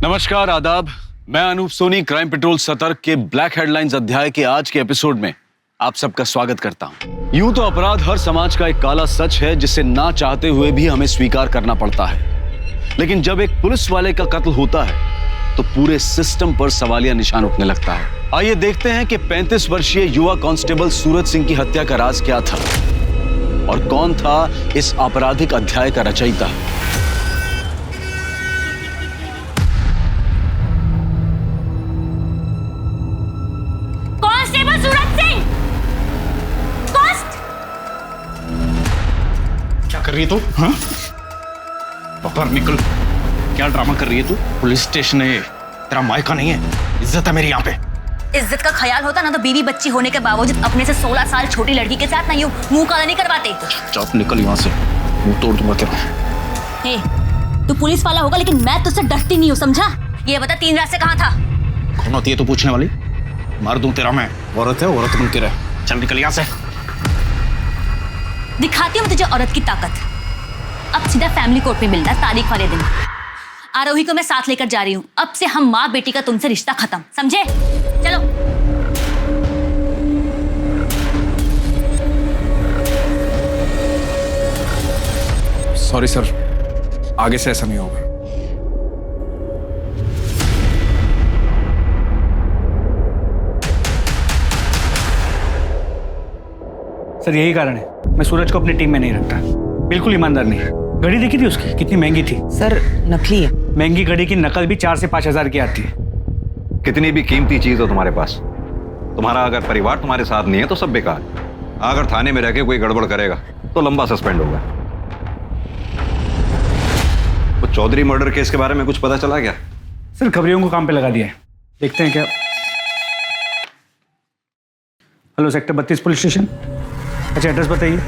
नमस्कार, आदाब। मैं अनूप सोनी क्राइम पेट्रोल सतर्क के ब्लैक हेडलाइंस अध्याय के आज के एपिसोड में आप सबका स्वागत करता हूं। यूं तो अपराध हर समाज का एक काला सच है जिसे ना चाहते हुए भी हमें स्वीकार करना पड़ता है, लेकिन जब एक पुलिस वाले का कत्ल होता है तो पूरे सिस्टम पर सवालिया निशान उठने लगता है। आइए देखते हैं कि 35 वर्षीय युवा कांस्टेबल सूरज सिंह की हत्या का राज क्या था और कौन था इस आपराधिक अध्याय का रचयिता। कांस्टेबल सूरज सिंह! क्या कर रही है तू? हाँ? बाहर निकल। क्या ड्रामा कर रही है तू? पुलिस स्टेशन है, तेरा मायका नहीं है। इज्जत है मेरी यहाँ पे। इज्जत का ख्याल होता ना तो बीवी बच्ची होने के बावजूद अपने से 16 साल छोटी लड़की के साथ ना यूं मुंह काला नहीं करवाते। चुप निकल यहाँ से, मुंह तोड़ दूंगा तेरा। हे, तू पुलिस वाला होगा लेकिन मैं तुझसे डरती नहीं हूँ, समझा? ये बता 3 रात से कहाँ था? कौन होती है तू पूछने वाली? मार दूं तेरा मैं। औरत है, औरत बन के रह। चल निकल यहाँ से। दिखाती हूँ तुझे औरत की ताकत। अब सीधा फैमिली कोर्ट में मिलना तारीख वाले दिन। आरोही को मैं साथ लेकर जा रही हूँ। अब से हम माँ बेटी का तुमसे रिश्ता खत्म, समझे? चलो। सॉरी सर, आगे से ऐसा नहीं होगा। सर यही कारण है मैं सूरज को अपनी टीम में नहीं रखता। बिल्कुल ईमानदार नहीं है। घड़ी देखी थी उसकी, कितनी महंगी थी। सर नकली है। महंगी घड़ी की नकल भी 4 से 5 हजार की आती है। कितनी भी कीमती चीज हो तुम्हारे पास, तुम्हारा अगर परिवार तुम्हारे साथ नहीं है तो सब बेकार। अगर थाने में रह के कोई गड़बड़ करेगा तो लंबा सस्पेंड होगा। वो चौधरी मर्डर केस के बारे में कुछ पता चला क्या? सर खबरियों को काम पे लगा दिया है, देखते हैं क्या। Hello, sector 32 police station. अच्छा, एड्रेस बताइए।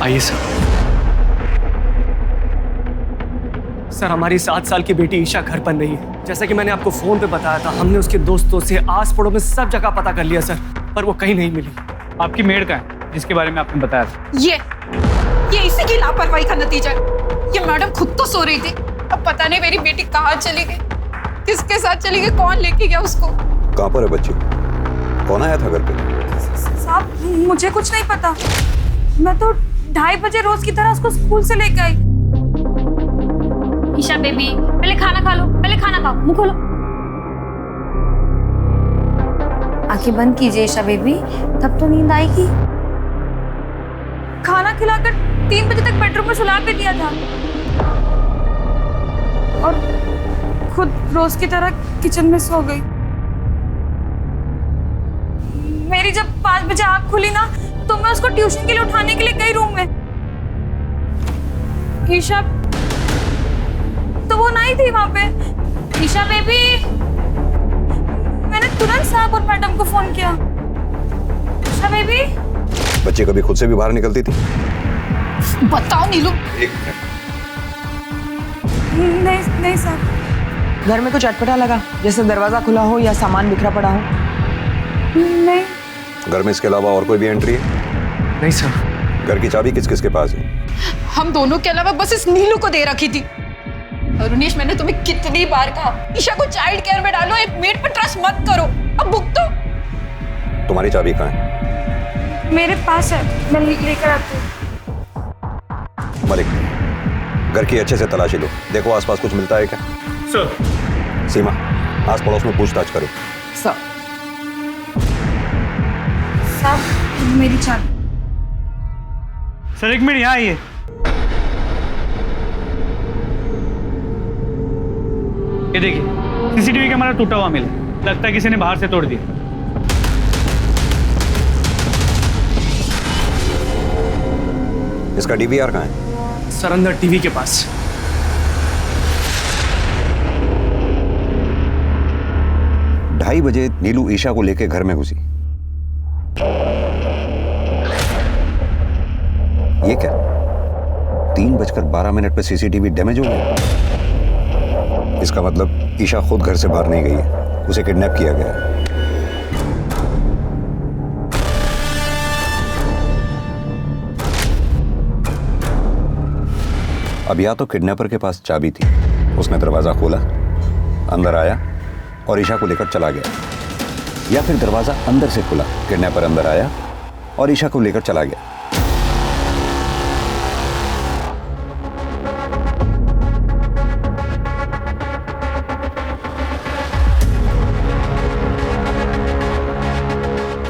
आइए सर। सर हमारी 7 साल की बेटी ईशा घर पर नहीं है। जैसा कि मैंने आपको फोन पे बताया था, हमने उसके दोस्तों से आस पड़ोस में सब जगह पता कर लिया सर, पर वो कहीं नहीं मिली। आपकी मेड का है जिसके बारे में आपने बताया था? ये इसी की लापरवाही का नतीजा है। ये मैडम खुद तो सो रही थी, अब पता नहीं मेरी बेटी कहाँ चली गई, किसके साथ चली गई, कौन लेके गया उसको। कहाँ पर है बच्ची? कौन आया था घर पे? साहब मुझे कुछ नहीं पता। मैं तो 2:30 बजे रोज की तरह उसको स्कूल से लेके आई। ईशा बेबी, पहले खाना खा लो, पहले खाना खाओ, मुंह खोलो। आंखें बंद कीजिए ईशा बेबी, तब तो नींद आएगी। खाना खिलाकर 3 बजे तक बेडरूम में सुला के दिया था और खुद रोज की तरह किचन में सो गई। मेरी जब 5 बजे आंख खुली ना तो मैं उसको ट्यूशन के लिए उठाने के लिए गई रूम में। ईशा तो वो नहीं थी वहां पे। ईशा बेबी, मैंने तुरंत साहब और मैडम को फोन किया। ईशा बेबी। बच्ची कभी खुद से भी बाहर निकलती थी? बताओ नीलू। एक मिनट। नहीं सर। घर में कुछ अटपटा लगा, जैसे दरवाजा खुला हो या सामान बिखरा पड़ा हो? नहीं। घर में इसके अलावा और कोई भी एंट्री है? नहीं सर। घर की चाबी किस किस के पास है? हम दोनों के अलावा बस इस नीलू को दे रखी थी। अरुणेश, मैंने तुम्हें कितनी बार कहा ईशा को चाइल्ड केयर में डालो, एक मेड पर ट्रस्ट मत करो। अब भुगतो। तुम्हारी चाबी कहाँ है? मेरे पास है, मैं लेकर आती हूँ। मलिक, घर की अच्छे से तलाशी लो, देखो आसपास कुछ मिलता है क्या? सर। सीमा, आस पड़ोस में पूछताछ करो। सर। साहब मेरी चाबी। सर 1 मिनट, यहाँ आइए। ये देखिए, सीसीटीवी कैमरा टूटा हुआ मिला, लगता है किसी ने बाहर से तोड़ दिया। इसका डीवीआर कहाँ है? सर अंदर टीवी के पास। 2:30 बजे नीलू ईशा को लेकर घर में घुसी। ये क्या? 3:12 पे सीसीटीवी डैमेज हो गया। इसका मतलब ईशा खुद घर से बाहर नहीं गई है, उसे किडनैप किया गया है। अब या तो किडनैपर के पास चाबी थी, उसने दरवाजा खोला, अंदर आया और ईशा को लेकर चला गया, या फिर दरवाजा अंदर से खुला, किडनैपर अंदर आया और ईशा को लेकर चला गया।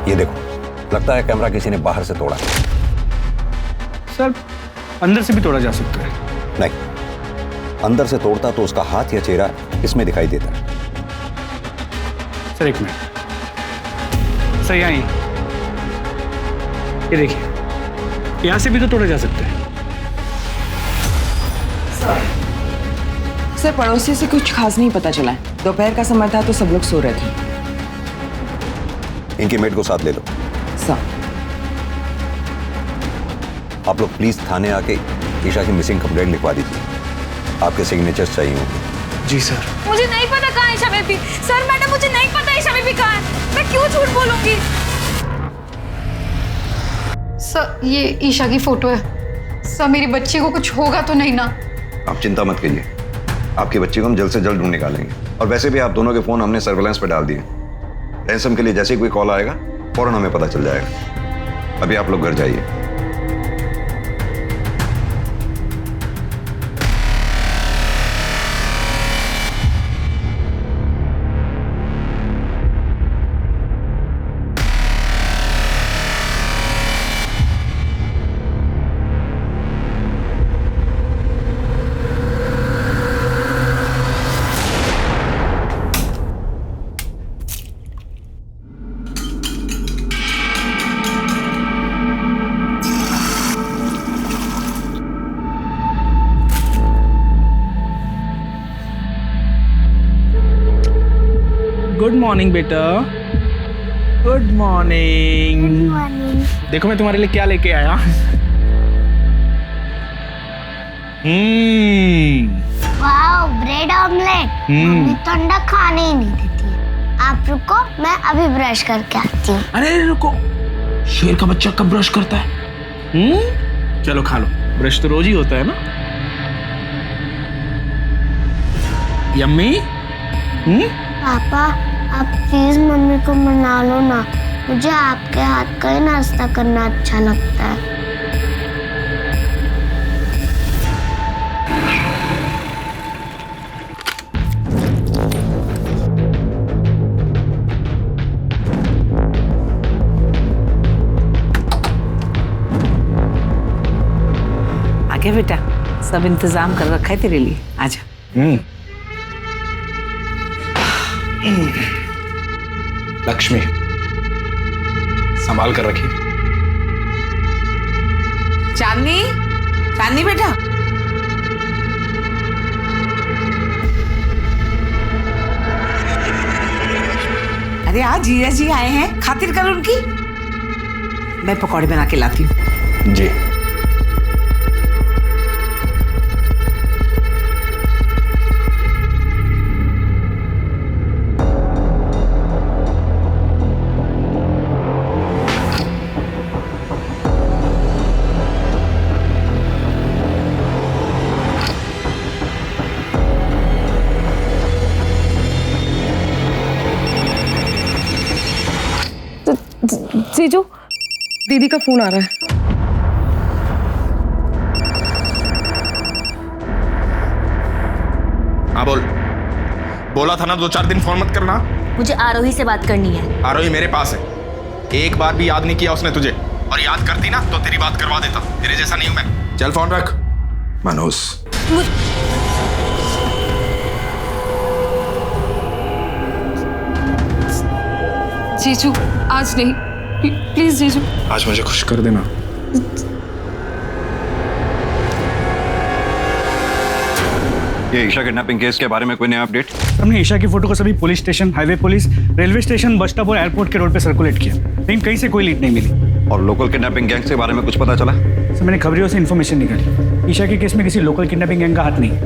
ये देखो, लगता है कैमरा किसी ने बाहर से तोड़ा। सर अंदर से भी तोड़ा जा सकता है। नहीं, अंदर से तोड़ता तो उसका हाथ या चेहरा इसमें दिखाई देता। सर एक मिनट, सर यहाँ ये देखिए, यहाँ से भी तो तोड़ा जा सकता है। सर पड़ोसी से कुछ खास नहीं पता चला है। दोपहर का समय था तो सब लोग सो रहे थे। इनकी मेड को साथ ले लो। सर आप लोग प्लीज थाने आके ईशा की मिसिंग कंप्लेंट लिखवा दीजिए। आपके सिग्नेचर्स चाहिए होंगे। जी सर। मुझे नहीं पता कहाँ है ईशा बेबी। सर मैडम मुझे नहीं पता ईशा बेबी कहाँ है। मैं क्यों झूठ बोलूंगी? सर ये ईशा की फोटो है। सर मेरी बच्ची को कुछ होगा तो नहीं ना? आप चिंता मत कीजिए, आपकी बच्ची को हम जल्द से जल्द ढूंढ निकालेंगे। और वैसे भी आप दोनों के फोन हमने सर्वेलेंस पे डाल दिए। रैंसम के लिए जैसे ही कोई कॉल आएगा फौरन हमें पता चल जाएगा। अभी आप लोग घर जाइए। गुड मॉर्निंग बेटा, गुड मॉर्निंग। देखो मैं तुम्हारे लिए क्या लेके आया। Wow, bread omelette. मम्मी तो अंडा खाने ही नहीं देती है। आप रुको, मैं अभी ब्रश करके आती हूँ। अरे रुको, शेर का बच्चा कब ब्रश करता है? चलो खा लो, ब्रश तो रोज ही होता है ना। यम्मी। पापा आप प्लीज मम्मी को मना लो ना, मुझे आपके हाथ का ही नाश्ता करना अच्छा लगता है। आगे बेटा, सब इंतजाम कर रखा है तेरे लिए, आजा। लक्ष्मी संभाल कर रखिए। चांदनी, चांदनी बेटा। अरे आज जीजा जी आए हैं, खातिर कर उनकी। मैं पकौड़े बना के लाती हूँ। जी। जीजू, दीदी का फोन आ रहा है। हाँ बोल। बोला था ना 2-4 दिन फोन मत करना। मुझे आरोही से बात करनी है। आरोही मेरे पास है। एक बार भी याद नहीं किया उसने तुझे, और याद करती ना तो तेरी बात करवा देता। तेरे जैसा नहीं हूं मैं। चल फोन रख। मनोज। जीजू आज नहीं, प्लीज जीजू। आज मुझे खुश कर देना। ये ईशा किडनैपिंग केस के बारे में कोई नया अपडेट? हमने ईशा की फोटो को सभी police station, highway police, railway station, bus stop और एयरपोर्ट के रोड पे सर्कुलेट किया, लेकिन कहीं से कोई लीड नहीं मिली। और लोकल किडनैपिंग गैंग के बारे में कुछ पता चला? सर मैंने खबरियों से इन्फॉर्मेशन निकाली। ईशा के केस में किसी लोकल किडनैपिंग गैंग का हाथ नहीं है।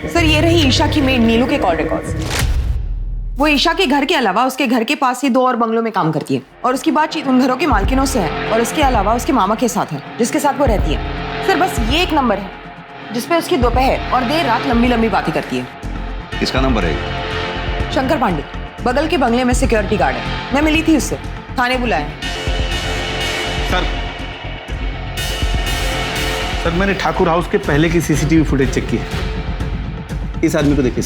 सर ये रही ईशा की मेड नीलू के कॉल रिकॉर्ड्स। वो ईशा के घर के अलावा उसके घर के पास ही 2 और बंगलों में काम करती है और उसकी बातचीत उन घरों के मालकिनों से है और उसके अलावा उसके मामा के साथ है जिसके साथ वो रहती है। सर बस ये एक नंबर है जिसपे उसकी दोपहर और देर रात लंबी लंबी बातें करती है। किसका नंबर है? शंकर पांडे, बगल के बंगले में सिक्योरिटी गार्ड है। मैं मिली थी उससे, थाने बुलाया। सर मैंने ठाकुर हाउस के पहले की सीसीटीवी फुटेज चेक की है। इस आदमी को देखिए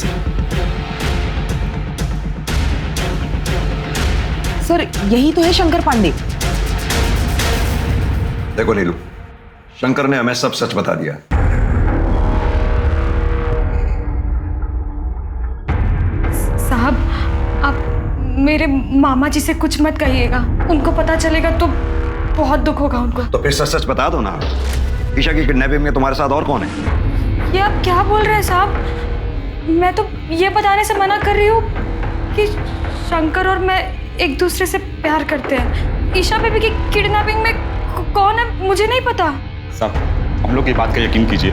सर यही तो है शंकर पांडे। देखो नीलू, शंकर ने हमें सब सच बता दिया। साहब आप मेरे मामा जी से कुछ मत कहिएगा, उनको पता चलेगा तो बहुत दुख होगा उनको। तो फिर सच सच बता दो ना। ईशा की किडनैपिंग में तुम्हारे साथ और कौन है? ये आप क्या बोल रहे हैं साहब? मैं तो ये बताने से मना कर रही हूँ कि शंकर और मैं एक दूसरे से प्यार करते हैं। ईशा बेबी की किडनैपिंग में कौन है मुझे नहीं पता। साहब हम लोग की बात का यकीन कीजिए,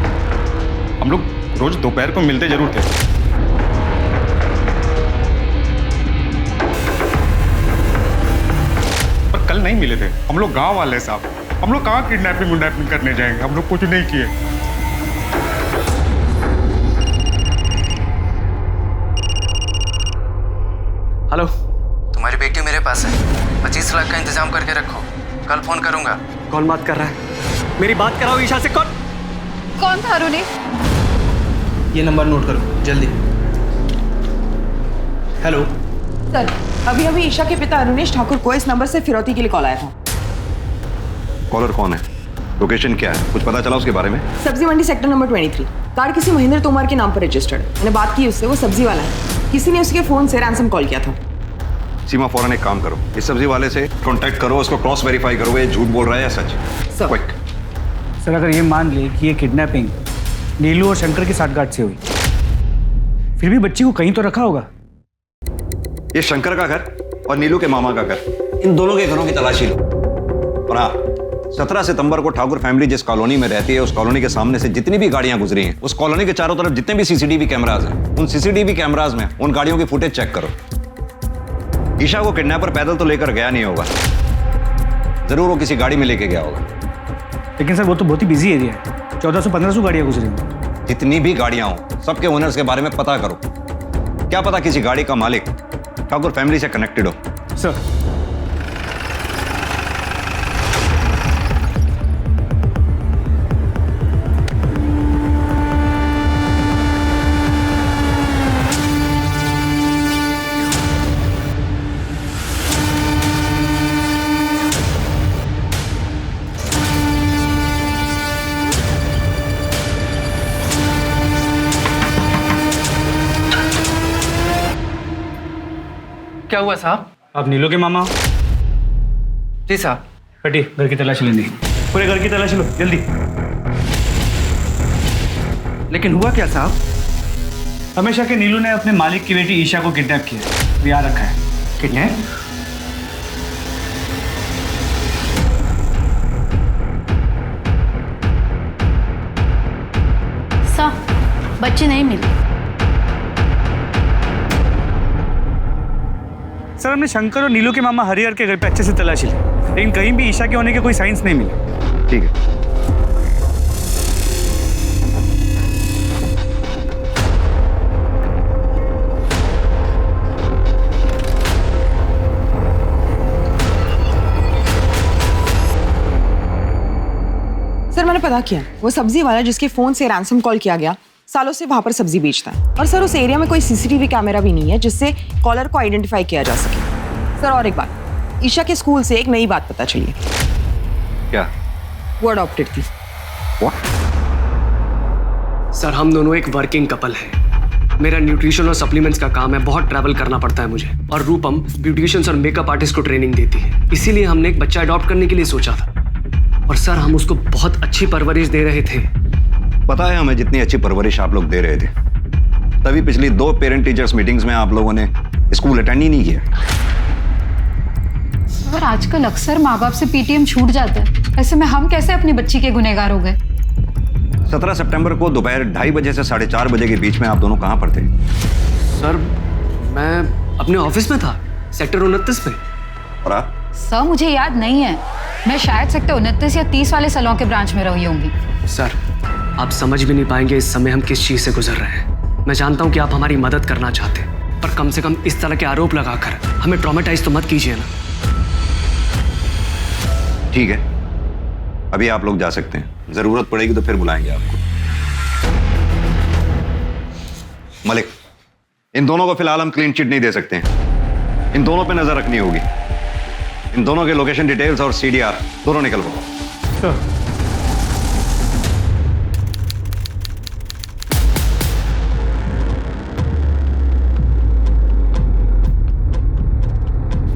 हम लोग रोज दोपहर को मिलते जरूर थे। पर कल नहीं मिले थे। हम लोग गांव वाले साहब, हम लोग कहाँ किडनैपिंग करने जाएंगे? हम लोग कुछ नहीं किए। हेलो, तुम्हारी बेटी मेरे पास है, 25 लाख का इंतजाम करके रखो, कल फोन करूंगा। कौन बात कर रहा है? मेरी बात कराओ ईशा से। कौन था अरुणी? ये नंबर नोट करो जल्दी। हेलो सर अभी अभी ईशा के पिता अरुणेश ठाकुर को इस नंबर से फिरौती के लिए कॉल आया था। कॉलर कौन है? लोकेशन क्या है? कुछ पता चला उसके बारे में? सब्जी मंडी सेक्टर नंबर 23। कार किसी महेंद्र तोमर के नाम पर रजिस्टर्ड है। मैंने बात की उससे, वो सब्जी वाला है। किसी ने उसके फोन से रैंसम कॉल किया था। सीमा फौरन एक काम करो, इस सब्जी वाले से कांटेक्ट करो, उसको क्रॉस वेरीफाई करो ये झूठ बोल रहा है या सच। क्विक। सर अगर ये मान ले कि ये किडनैपिंग नीलू और शंकर की साठगांठ से हुई, फिर भी बच्ची को कहीं तो रखा होगा। ये शंकर का घर और नीलू के मामा का घर, इन दोनों के घरों की तलाशी लो। और हाँ, 17 सितंबर को ठाकुर फैमिली जिस कॉलोनी में रहती है उस कॉलोनी के सामने से जितनी भी गाड़ियां गुजरी हैं, उस कॉलोनी के चारों तरफ जितने भी सीसीटीवी कैमराज हैं, उन सीसीटीवी कैमराज में उन गाड़ियों की फुटेज चेक करो। ईशा को किडनैपर पैदल तो लेकर गया नहीं होगा, जरूर वो किसी गाड़ी में लेके गया होगा। लेकिन सर वो तो बहुत ही बिजी एरिया है, 1400-1500 गाड़ियां गुजरी हैं। जितनी भी गाड़ियां हो सबके ओनर्स के बारे में पता करो। क्या पता किसी गाड़ी का मालिक ठाकुर फैमिली से कनेक्टेड हो। सर क्या हुआ साहब? आप नीलू के मामा? जी साहब। हटी, घर की तलाशी लेनी, पूरे घर की तलाशी लो जल्दी। लेकिन हुआ क्या साहब? हमेशा के नीलू ने अपने मालिक की बेटी ईशा को किडनैप किया, यहाँ रखा है। किडनैप? सर बच्ची नहीं मिली। सर हमने शंकर और नीलू के मामा हरिहर के घर पे अच्छे से तलाशी ली, लेकिन कहीं भी ईशा के होने के कोई साइंस नहीं मिले। ठीक है। सर मैंने पता किया, वो सब्जी वाला जिसके फोन से रैंसम कॉल किया गया सालों से वहां पर सब्जी बेचता है। और सर उस एरिया में कोई सीसीटीवी कैमरा भी नहीं है जिससे कॉलर को आइडेंटिफाई किया जा सके। सर और एक बात, ईशा के स्कूल से एक नई बात पता चली है। क्या? वो अडॉप्टेड थी। सर हम दोनों एक वर्किंग कपल हैं। मेरा न्यूट्रिशन और सप्लीमेंट्स का काम है, बहुत ट्रैवल करना पड़ता है मुझे। और रूपम ब्यूटिशियंस और मेकअप आर्टिस्ट को ट्रेनिंग देती है, इसीलिए हमने एक बच्चा अडॉप्ट करने के लिए सोचा था। और सर हम उसको बहुत अच्छी परवरिश दे रहे थे। पता है हमें जितनी अच्छी परवरिश आप लोग दे रहे थे, तभी पिछली 2 पेरेंट टीचर्स मीटिंग्स में आप लोगों ने स्कूल अटेंड ही नहीं किया। पर आजकल अक्सर माँ बाप से पीटीएम छूट जाता है, ऐसे में हम कैसे अपनी बच्ची के गुनहगार हो गए? 17 सितंबर को दोपहर 2:30 बजे से 4:30 बजे के बीच में आप दोनों कहाँ पर थे? सर मैं अपने ऑफिस में था, सेक्टर 29 पे। और आप? सर मुझे याद नहीं है, मैं शायद सेक्टर 29 या 30 वाले सैलून के ब्रांच में रही होंगी। सर आप समझ भी नहीं पाएंगे इस समय हम किस चीज से गुजर रहे हैं। मैं जानता हूँ कि आप हमारी मदद करना चाहते हैं, पर कम से कम इस तरह के आरोप लगाकर हमें ट्रॉमेटाइज तो मत कीजिए ना। ठीक है, अभी आप लोग जा सकते हैं, जरूरत पड़ेगी तो फिर बुलाएंगे आपको। मलिक, इन दोनों को फिलहाल हम क्लीन चिट नहीं दे सकते हैं, इन दोनों पे नजर रखनी होगी। इन दोनों के लोकेशन डिटेल्स और सीडीआर दोनों निकलवाओ।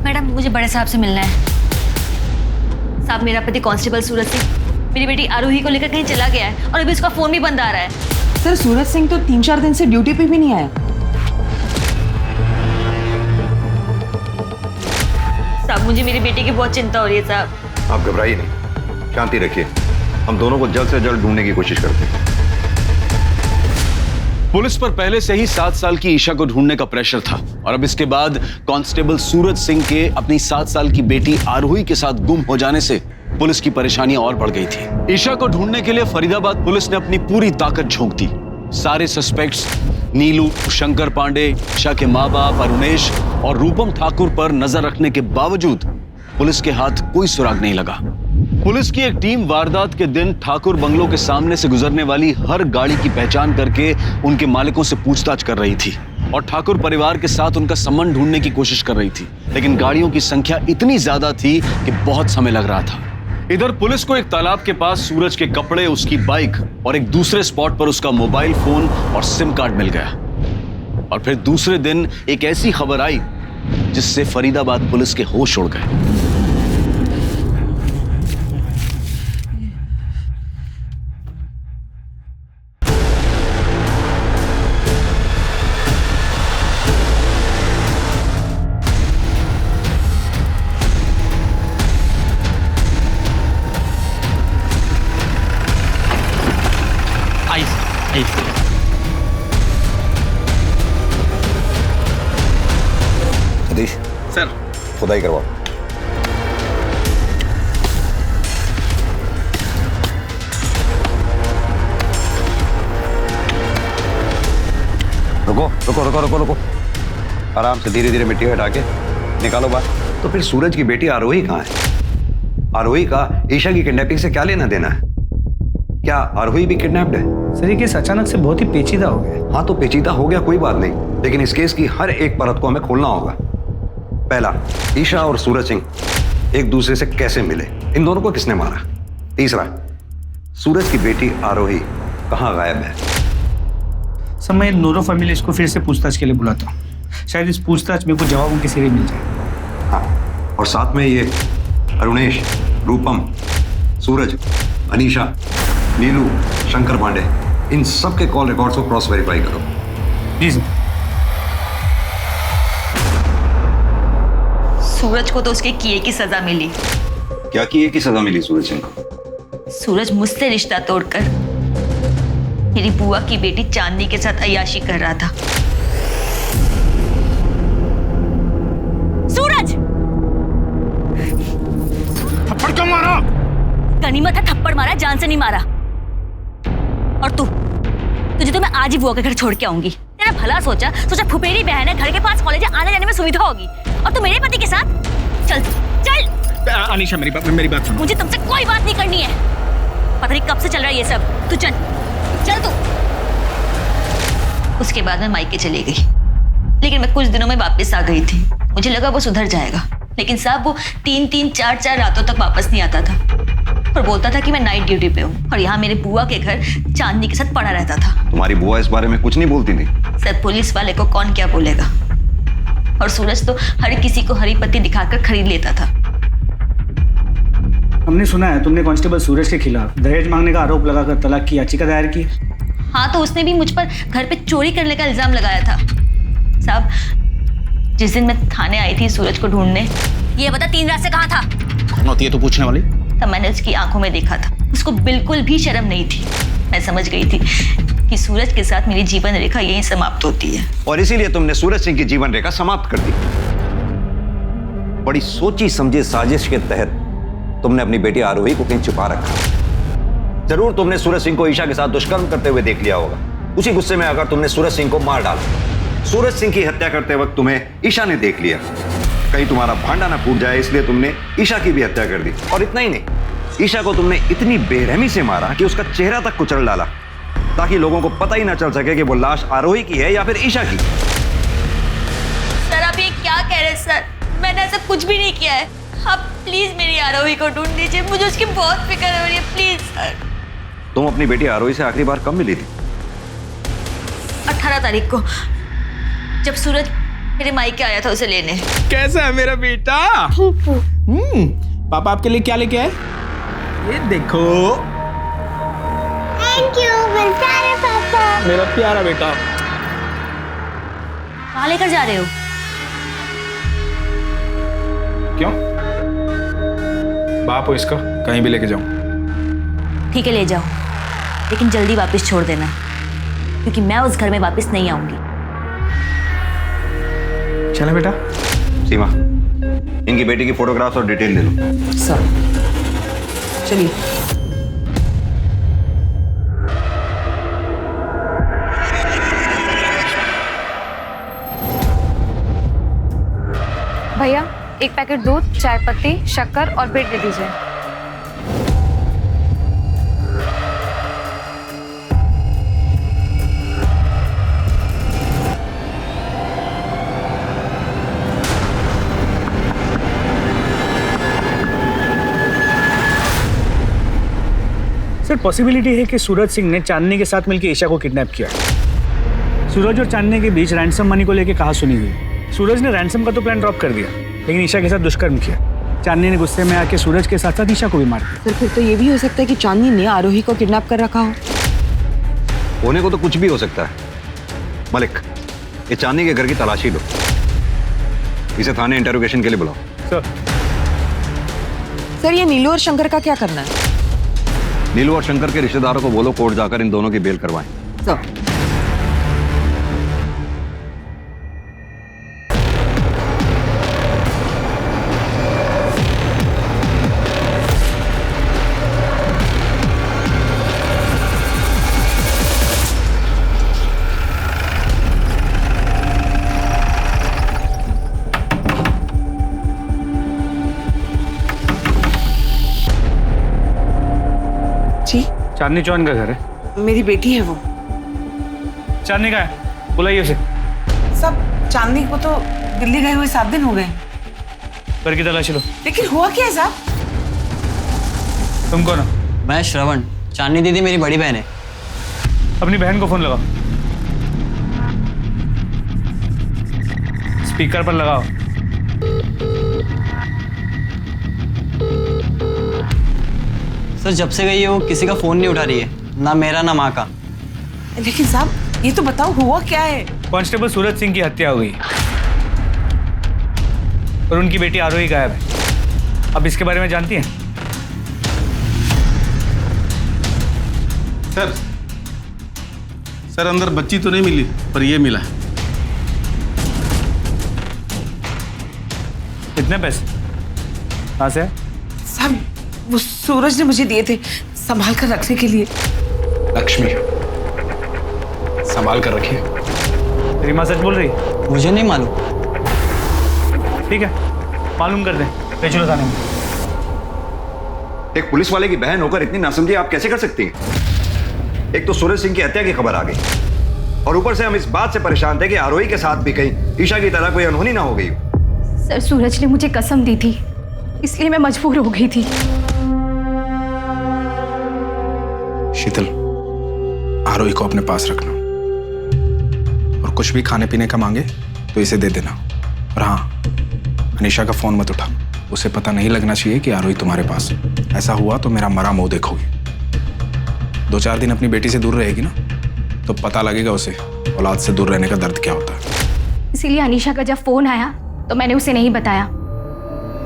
मैडम मुझे बड़े साहब से मिलना है। साहब मेरा पति कांस्टेबल सूरज सिंह मेरी बेटी आरोही को लेकर कहीं चला गया है और अभी उसका फोन भी बंद आ रहा है। सर सूरज सिंह तो 3-4 दिन से ड्यूटी पे भी नहीं आया। साहब मुझे मेरी बेटी की बहुत चिंता हो रही है साहब। आप घबराइए नहीं, शांति रखिए, हम दोनों को जल्द से जल्द ढूंढने की कोशिश करते हैं। पुलिस पर पहले से ही 7 साल की ईशा को ढूंढने का प्रेशर था और अब इसके बाद कांस्टेबल सूरज सिंह के अपनी 7 साल की बेटी आरोही के साथ गुम हो जाने से पुलिस की परेशानियां और बढ़ गई थी। ईशा को ढूंढने के लिए फरीदाबाद पुलिस ने अपनी पूरी ताकत झोंक दी। सारे सस्पेक्ट्स नीलू, शंकर पांडे, ईशा के माँ बाप अरुणेश और रूपम ठाकुर पर नजर रखने के बावजूद पुलिस के हाथ कोई सुराग नहीं लगा। पुलिस की एक टीम वारदात के दिन ठाकुर बंगलों के सामने से गुजरने वाली हर गाड़ी की पहचान करके उनके मालिकों से पूछताछ कर रही थी और ठाकुर परिवार के साथ उनका संबंध ढूंढने की कोशिश कर रही थी, लेकिन गाड़ियों की संख्या इतनी ज्यादा थी कि बहुत समय लग रहा था। इधर पुलिस को एक तालाब के पास सूरज के कपड़े, उसकी बाइक और एक दूसरे स्पॉट पर उसका मोबाइल फोन और सिम कार्ड मिल गया। और फिर दूसरे दिन एक ऐसी खबर आई जिससे फरीदाबाद पुलिस के होश उड़ गए। सतीश सर खुदाई करवाओ। रुको रुको रुको रुको रुको, आराम से धीरे धीरे मिट्टी हटा के निकालो बाहर। तो फिर सूरज की बेटी आरोही कहाँ है? आरोही का ईशा की किडनैपिंग से क्या लेना देना है? क्या आरोही भी किडनैप्ड है? सर ये केस अचानक से बहुत ही पेचीदा हो गया। हाँ तो पेचीदा हो गया, कोई बात नहीं, लेकिन इस केस की हर एक परत को हमें खोलना होगा। पहला, ईशा और सूरज सिंह एक दूसरे से कैसे मिले, इन दोनों को किसने मारा? तीसरा, सूरज की बेटी आरोही कहाँ गायब है? सर मैं नूरो फैमिली इसको फिर से पूछताछ के लिए बुलाता हूँ, शायद इस पूछताछ में कुछ जवाब उनके सिरे मिल जाए। हाँ, और साथ में ये अरुणेश, रूपम, सूरज, अनीशा, नीलू, शंकर पांडे, इन सब के कॉल रिकॉर्ड्स को क्रॉस वेरीफाई करो। जी सर। सूरज को तो उसके किए की सजा मिली। क्या किए की सजा मिली सूरज सिंह को? सूरज मुझसे रिश्ता तोड़कर मेरी बुआ की बेटी चांदनी के साथ अय्याशी कर रहा था। सूरज! थप्पड़ क्यों मारा? गनीमत है थप्पड़ मारा, जान से नहीं मारा। और तुझे तो मैं आज ही बुआ के घर छोड़ के आऊंगी। तेरा भला सोचा फुफेरी बहन है, घर के पास कॉलेज आने जाने में सुविधा होगी, और तू मेरे पति के साथ चल चल। अनीशा मेरी बात सुनो। मुझे तुमसे कोई बात नहीं करनी है। पता नहीं कब से चल रहा है ये सब। तू चल चल तू। उसके बाद मैं मायके चली गई, लेकिन मैं कुछ दिनों में वापस आ गई थी। मुझे लगा वो सुधर जाएगा, लेकिन साहब वो 3-3, 4-4 रातों तक वापस नहीं आता था और बोलता था कि मैं नाइट ड्यूटी पे हूँ और यहाँ मेरे बुआ के घर चांदनी के साथ पड़ा रहता था। तुम्हारी बुआ इस बारे में कुछ नहीं बोलती थी? सर पुलिस वाले को कौन क्या बोलेगा, और सूरज तो हर किसी को हरी पत्ती दिखाकर खरीद लेता था। हमने सुना है तुमने कांस्टेबल सूरज के खिलाफ दहेज मांगने का आरोप लगाकर तलाक की याचिका दायर की। हाँ तो उसने भी मुझ पर घर पे चोरी करने का इल्जाम लगाया था। साहब जिस दिन मैं थाने आई थी सूरज को ढूंढने, ये बता 3 रात से कहाँ था? कौन होती है तू पूछने वाली? तब मैंने उसकी आंखों में देखा था, उसको बिल्कुल भी शर्म नहीं थी। मैं समझ गई थी कि सूरज के साथ मेरी जीवन रेखा यहीं समाप्त होती है। और इसीलिए तुमने सूरज सिंह की जीवन रेखा समाप्त कर दी। बड़ी सोची समझी साजिश के तहत तुमने अपनी बेटी आरोही को कहीं छुपा रखा। जरूर तुमने सूरज सिंह को ईशा के साथ दुष्कर्म करते हुए देख लिया होगा। उसी गुस्से में आकर तुमने सूरज सिंह को मार डाला। सूरज सिंह की हत्या करते वक्त तुम्हें ईशा ने देख लिया। कहीं तुम्हारा भांडा ना फूट जाए इसलिए तुमने ईशा की भी हत्या कर दी। और इतना ही नहीं, ईशा को तुमने इतनी बेरहमी से मारा कि उसका चेहरा तक कुचल डाला, ताकि लोगों को पता ही ना चल सके कि वो लाश आरोही की है या फिर ईशा की। सर आप ये क्या कह रहे हैं सर? मैंने ऐसा कुछ भी नहीं किया है। आप प्लीज मेरी आरोही को ढूंढ दीजिए, मुझे उसकी बहुत फिक्र हो रही है, प्लीज सर। तुम अपनी बेटी आरोही से आखिरी बार कब मिली थी? 18 तारीख को, जब सूरज मेरे मायके आया था उसे लेने। कैसा है मेरा बेटा? पापा आपके लिए क्या लेके आए? ये देखो। थैंक यू मेरे प्यारे पापा। मेरा प्यारा बेटा। कहाँ लेकर जा रहे हो? क्यों? बाप हो इसका, कहीं भी लेके जाऊं। ठीक है ले जाओ, लेकिन जल्दी वापस छोड़ देना, क्योंकि मैं उस घर में वापस नहीं आऊंगी। चला बेटा। सीमा, इनकी बेटी की फोटोग्राफ्स और डिटेल ले लो। सर चलिए। भैया 1 पैकेट दूध, चाय पत्ती, शक्कर और ब्रेड दे दीजिए। सर पॉसिबिलिटी है कि सूरज सिंह ने चांदनी के साथ मिलकर ईशा को किडनैप किया। सूरज और चांदनी के बीच रैंसम मनी को लेकर कहा सुनी हुई। सूरज ने रैंसम का तो प्लान ड्रॉप कर दिया, लेकिन ईशा के साथ दुष्कर्म किया। चांदनी ने गुस्से में आके सूरज के साथ साथ ईशा को भी मार दिया। सर फिर तो ये भी हो सकता है कि चांदनी ने आरोही को किडनैप कर रखा हो। होने को तो कुछ भी हो सकता है। मलिक, ये चांदनी के घर की तलाशी लो। इसे थाने इंटरोगेशन के लिए बुलाओ। सर ये नीलू और शंकर का क्या करना है? नीलू और शंकर के रिश्तेदारों को बोलो कोर्ट जाकर इन दोनों की बेल करवाएं। सर जी चांदनी चौहान का घर है। मेरी बेटी है वो। चांदनी का है, बुलाइए उसे। सब चांदनी को तो दिल्ली गए हुए 7 दिन हो गए। घर की तलाशी लो। लेकिन हुआ क्या है साहब? तुम कौन हो? मैं श्रवण, चांदनी दीदी मेरी बड़ी बहन है। अपनी बहन को फोन लगाओ। स्पीकर पर लगाओ। सर जब से गई है वो किसी का फोन नहीं उठा रही है, ना मेरा ना माँ का। लेकिन साहब ये तो बताओ हुआ क्या है? कांस्टेबल सूरज सिंह की हत्या हो गई और उनकी बेटी आरोही गायब है। अब इसके बारे में जानती हैं? सर अंदर बच्ची तो नहीं मिली, पर ये मिला। कितने पैसे? कहाँ से? साहब वो सूरज ने मुझे दिए थे संभाल कर रखने के लिए। लक्ष्मी, संभाल कर रखिए। तेरी माँ सच बोल रही? मुझे नहीं मालूम। ठीक है, मालूम कर दे। ले चलो थाने में। एक पुलिस वाले की बहन होकर इतनी नासमझी आप कैसे कर सकती हैं? एक तो सूरज सिंह की हत्या की खबर आ गई और ऊपर से हम इस बात से परेशान थे कि आरोही के साथ भी कहीं ईशा की तरह कोई अनहोनी ना हो गई। सर सूरज ने मुझे कसम दी थी, इसलिए मैं मजबूर हो गई थी। शीतल, आरोही को अपने पास रखना और कुछ भी खाने पीने का मांगे तो इसे दे देना। और हाँ, अनीशा का फोन मत उठा, उसे पता नहीं लगना चाहिए कि आरोही तुम्हारे पास है। ऐसा हुआ तो मेरा मरा मुंह देखोगी। 2-4 दिन अपनी बेटी से दूर रहेगी ना, तो पता लगेगा उसे औलाद से दूर रहने का दर्द क्या होता है। इसीलिए अनीशा का जब फोन आया तो मैंने उसे नहीं बताया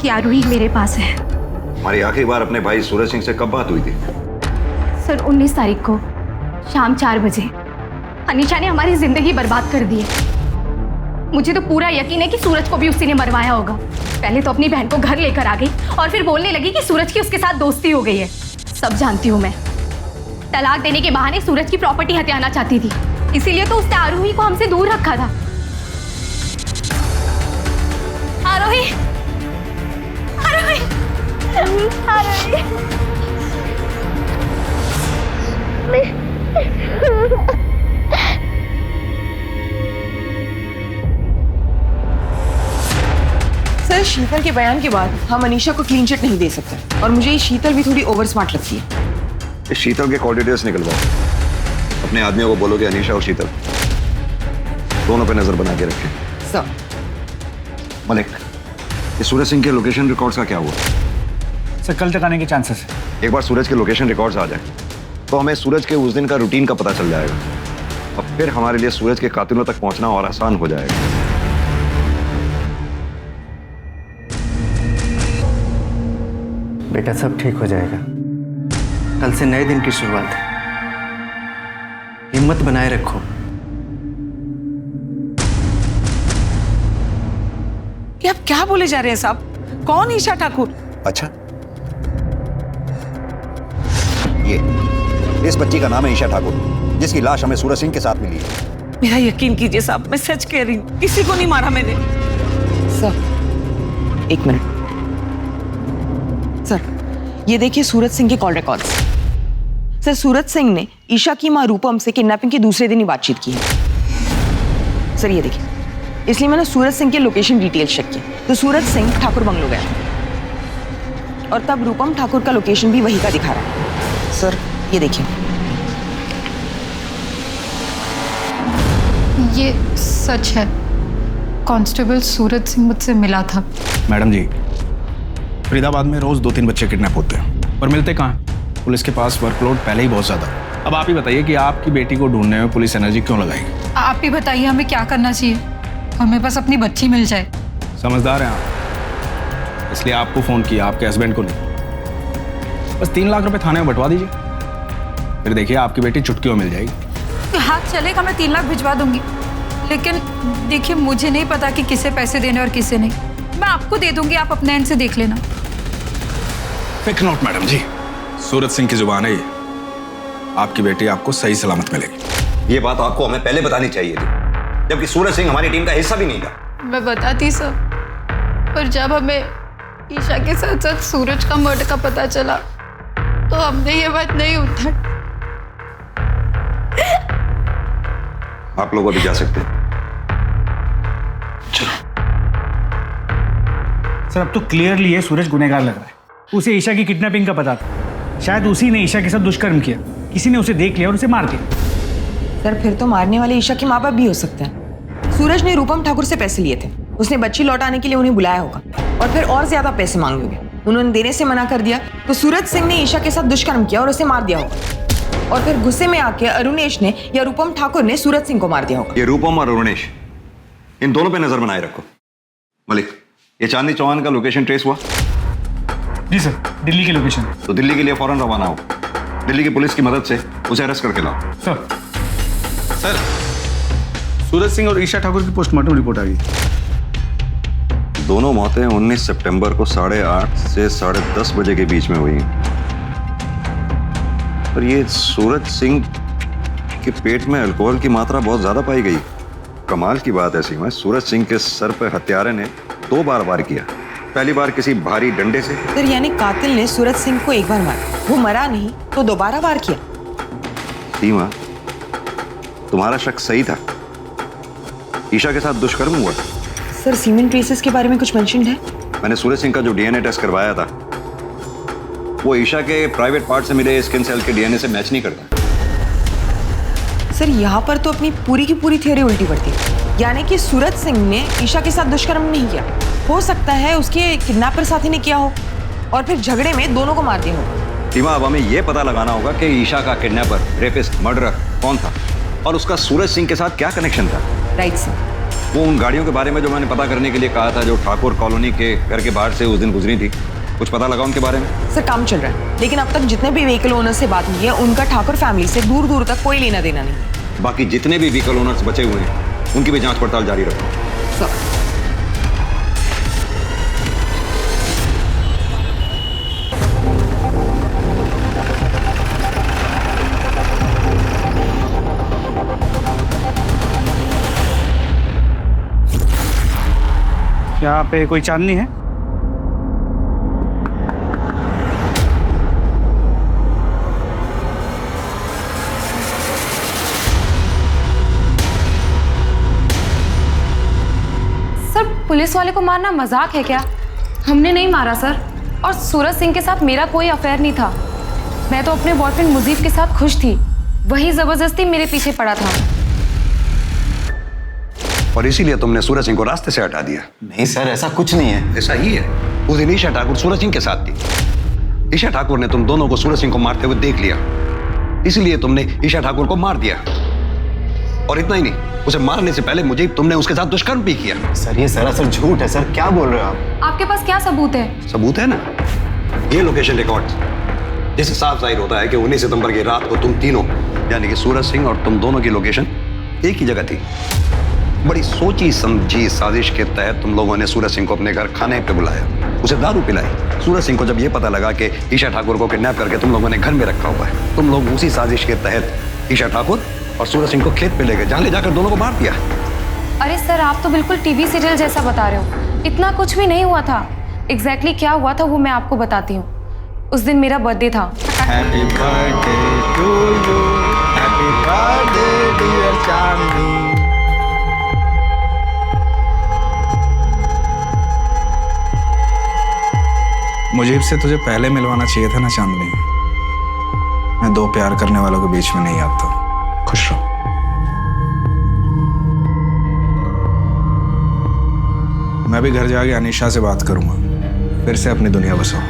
कि आरूही मेरे पास है। हमारी आखिरी बार अपने भाई सूरज सिंह से कब बात हुई थी? सर 19 तारीख को शाम 4 बजे। अनीशा ने हमारी जिंदगी बर्बाद कर दी है। मुझे तो पूरा यकीन है कि सूरज को भी उसी ने मरवाया होगा। पहले तो अपनी बहन को घर लेकर आ गई और फिर बोलने लगी कि सूरज की उसके साथ दोस्ती हो गई है। सब जानती हूँ मैं। तलाक देने के बहाने सूरज की प्रॉपर्टी हथियाना चाहती थी, इसीलिए तो उसने आरोही को हमसे दूर रखा था। आरोही, आरोही, आरोही। सर शीतल के बयान के बाद हम अनीशा को क्लीन चिट नहीं दे सकते और मुझे ये शीतल भी थोड़ी ओवर स्मार्ट लगती है। इस शीतल के कॉल डिटेल्स निकलवाओ। अपने आदमियों को बोलो कि अनीशा और शीतल दोनों पे नजर बना के रखें। सर मलिक, ये सूरज सिंह के लोकेशन रिकॉर्ड्स का क्या हुआ? सर कल तक आने के चांसेस है। एक बार सूरज के लोकेशन रिकॉर्ड्स आ जाए तो हमें सूरज के उस दिन का रूटीन का पता चल जाएगा और फिर हमारे लिए सूरज के कातिलों तक पहुंचना और आसान हो जाएगा। बेटा सब ठीक हो जाएगा। कल से नए दिन की शुरुआत है। हिम्मत बनाए रखो। ये आप क्या बोले जा रहे हैं साहब? कौन ईशा ठाकुर? अच्छा, ये इस बच्ची का नाम है ईशा ठाकुर, जिसकी लाश हमें सूरज सिंह के साथ मिली है। मेरा यकीन कीजिए साहब, मैं सच कह रही हूँ, किसी को नहीं मारा मैंने। सर एक मिनट। सर ये देखिए सूरज सिंह के call records. Sir Suraj Singh ने ईशा की मां रूपम से किडनैपिंग के दूसरे दिन ही बातचीत की है। सर ये देखिए, इसलिए मैंने सूरज सिंह के लोकेशन डिटेल्स चेक किया तो सूरज सिंह ठाकुर बंगलो गया और तब रूपम ठाकुर का लोकेशन भी वही का दिखा रहा है। सर ये देखिए, ये सच है। कांस्टेबल सूरज सिंह मुझसे मिला था। मैडम जी, फरीदाबाद में रोज 2-3 बच्चे किडनैप होते हैं पर मिलते कहाँ? पुलिस के पास वर्कलोड पहले ही बहुत ज्यादा। अब आप ही बताइए कि आपकी बेटी को ढूंढने में पुलिस एनर्जी क्यों लगाएगी? आप ही बताइए हमें क्या करना चाहिए? हमें बस अपनी बच्ची मिल जाए। समझदार हैं आप, इसलिए आपको फोन किया, आपके हस्बैंड को नहीं। बस 3 लाख रुपए थाने में बंटवा दीजिए, फिर देखिए आपकी बेटी चुटकियों मिल जाएगी। हाँ चलेगा, मैं 3 लाख भिजवा दूंगी, लेकिन देखिए मुझे नहीं पता कि किसे पैसे देने और किसे नहीं। मैं आपको दे दूंगी, आप अपने एंड से देख लेना। फिक्र नोट मैडम जी, सूरज सिंह की जुबान है ये। आपकी बेटी आपको सही सलामत मिलेगी। ये बात आपको हमें पहले बतानी चाहिए थी, जबकि सूरज सिंह हमारी टीम का हिस्सा भी नहीं था। मैं बताती सर, पर जब हमें ईशा के साथ साथ सूरज का मर्डर का पता चला तो हमने ये बात नहीं उठाई। आप लोग अभी जा सकते हैं। सर अब तो क्लियरली है सूरज गुनहगार लग रहा है। उसे ईशा की किडनैपिंग का पता था, शायद उसी ने ईशा के साथ दुष्कर्म किया, किसी ने उसे देख लिया और उसे मार दिया। सर फिर तो मारने वाले ईशा के माँ बाप भी हो सकते हैं। सूरज ने रूपम ठाकुर से पैसे लिए थे, उसने बच्ची लौटाने के लिए उन्हें बुलाया होगा और फिर और ज्यादा पैसे मांगे होंगे। उन्होंने देने से मना कर दिया तो सूरज सिंह ने ईशा के साथ दुष्कर्म किया और उसे मार दिया होगा और फिर गुस्से में आके अरुणेश ने या रूपम ठाकुर ने सूरज सिंह को मार दिया होगा। ये रूपम और अरुणेश, इन दोनों पे नजर बनाए रखो। मलिक, ये चांदनी चौहान का लोकेशन ट्रेस हुआ? जी सर, दिल्ली की लोकेशन। तो दिल्ली के लिए फौरन रवाना हो। दिल्ली की पुलिस की मदद से उसे अरेस्ट करके लाओ। सर, सूरज सिंह और ईशा ठाकुर की पोस्टमार्टम रिपोर्ट आ गई। दोनों मौतें 19 सितंबर को 8:30 से 10:30 बजे के बीच में हुई हैं। पर ये सूरज सिंह के पेट में अल्कोहल की मात्रा बहुत ज्यादा पाई गई। कमाल की बात है सीमा, सूरज सिंह के सर पर हत्यारे ने 2 बार वार किया। पहली बार किसी भारी डंडे से। सर यानी कातिल ने सूरज सिंह को एक बार मारा, वो मरा नहीं तो दोबारा वार किया। सीमा, तुम्हारा शक सही था, ईशा के साथ दुष्कर्म हुआ। सर सीमेंट ट्रेसेस के बारे में कुछ मेंशन है? मैंने सूरज सिंह का जो डीएनए टेस्ट करवाया था वो ईशा के प्राइवेट पार्ट से मिले स्किन सेल के डीएनए से मैच नहीं करता। सर यहाँ पर तो अपनी पूरी की पूरी थ्योरी उल्टी पड़ती है, यानी कि सूरज सिंह ने ईशा के साथ दुष्कर्म नहीं किया, हो सकता है उसके किडनैपर साथी ने किया हो और फिर झगड़े में दोनों को मार दिया होगा। सीमा, अब हमें यह पता लगाना होगा कि ईशा का किडनैपर, रेपिस्ट, मर्डरर कौन था और उसका सूरज सिंह के साथ क्या कनेक्शन था। राइट सर, वो उन गाड़ियों के बारे में जो मैंने पता करने के लिए कहा था, जो ठाकुर कॉलोनी के घर के बाहर से उस दिन गुजरी थी, कुछ पता लगा उनके बारे में? सर काम चल रहा है, लेकिन अब तक जितने भी व्हीकल ओनर से बात हुई है उनका ठाकुर फैमिली से दूर दूर तक कोई लेना देना नहीं। बाकी जितने भी व्हीकल ओनर्स बचे हुए हैं उनकी भी जांच पड़ताल जारी रखो। सर यहाँ पे कोई चांदनी है? सर पुलिस वाले को मारना मजाक है क्या? हमने नहीं मारा सर, और सूरज सिंह के साथ मेरा कोई अफेयर नहीं था। मैं तो अपने बॉयफ्रेंड मुजीब के साथ खुश थी, वही जबरदस्ती मेरे पीछे पड़ा था। और इसीलिए तुमने सूरज सिंह को रास्ते से हटा दिया? नहीं सर, ऐसा कुछ नहीं है। ऐसा ही है। उस दिन ईशा ठाकुर सूरज सिंह के साथ थी। ईशा ठाकुर ने तुम दोनों को सूरज सिंह को मारते हुए देख लिया, इसलिए तुमने ईशा ठाकुर को मार दिया। और इतना ही नहीं, उसे मारने से पहले मुझे तुमने उसके साथ दुष्कर्म भी किया। सर ये सरासर झूठ है सर, क्या बोल रहे हो आप? आपके पास क्या सबूत है? सबूत है ना, ये लोकेशन रिकॉर्ड, जिससे साफ जाहिर होता है कि 19 सितंबर की रात को तुम तीनों यानी कि सूरज सिंह और तुम दोनों की लोकेशन एक ही जगह थी। बड़ी सोची समझी साजिश के तहत तुम लोगों ने सूरज सिंह को अपने घर खाने पे बुलाया, उसे दारू पिलाई। सूरज सिंह को जब ये पता लगा कि ईशा ठाकुर को किडनैप करके तुम लोगों ने घर में रखा हुआ है, तुम लोग उसी साजिश के तहत ईशा ठाकुर और सूरज सिंह को खेत पे ले गए, जहाँ ले जाकर दोनों को मार दिया। अरे सर आप तो बिल्कुल टीवी सीरियल जैसा बता रहे हो, इतना कुछ भी नहीं हुआ था। एग्जैक्टली क्या हुआ था वो मैं आपको बताती हूँ। उस दिन मेरा बर्थडे था। Happy birthday to you, happy birthday dear Chandni. मुझे से तुझे पहले मिलवाना चाहिए था ना चांदनी। मैं दो प्यार करने वालों के बीच में नहीं आता। खुश रहो। मैं भी घर जाके अनीशा से बात करूंगा, फिर से अपनी दुनिया बसाओ।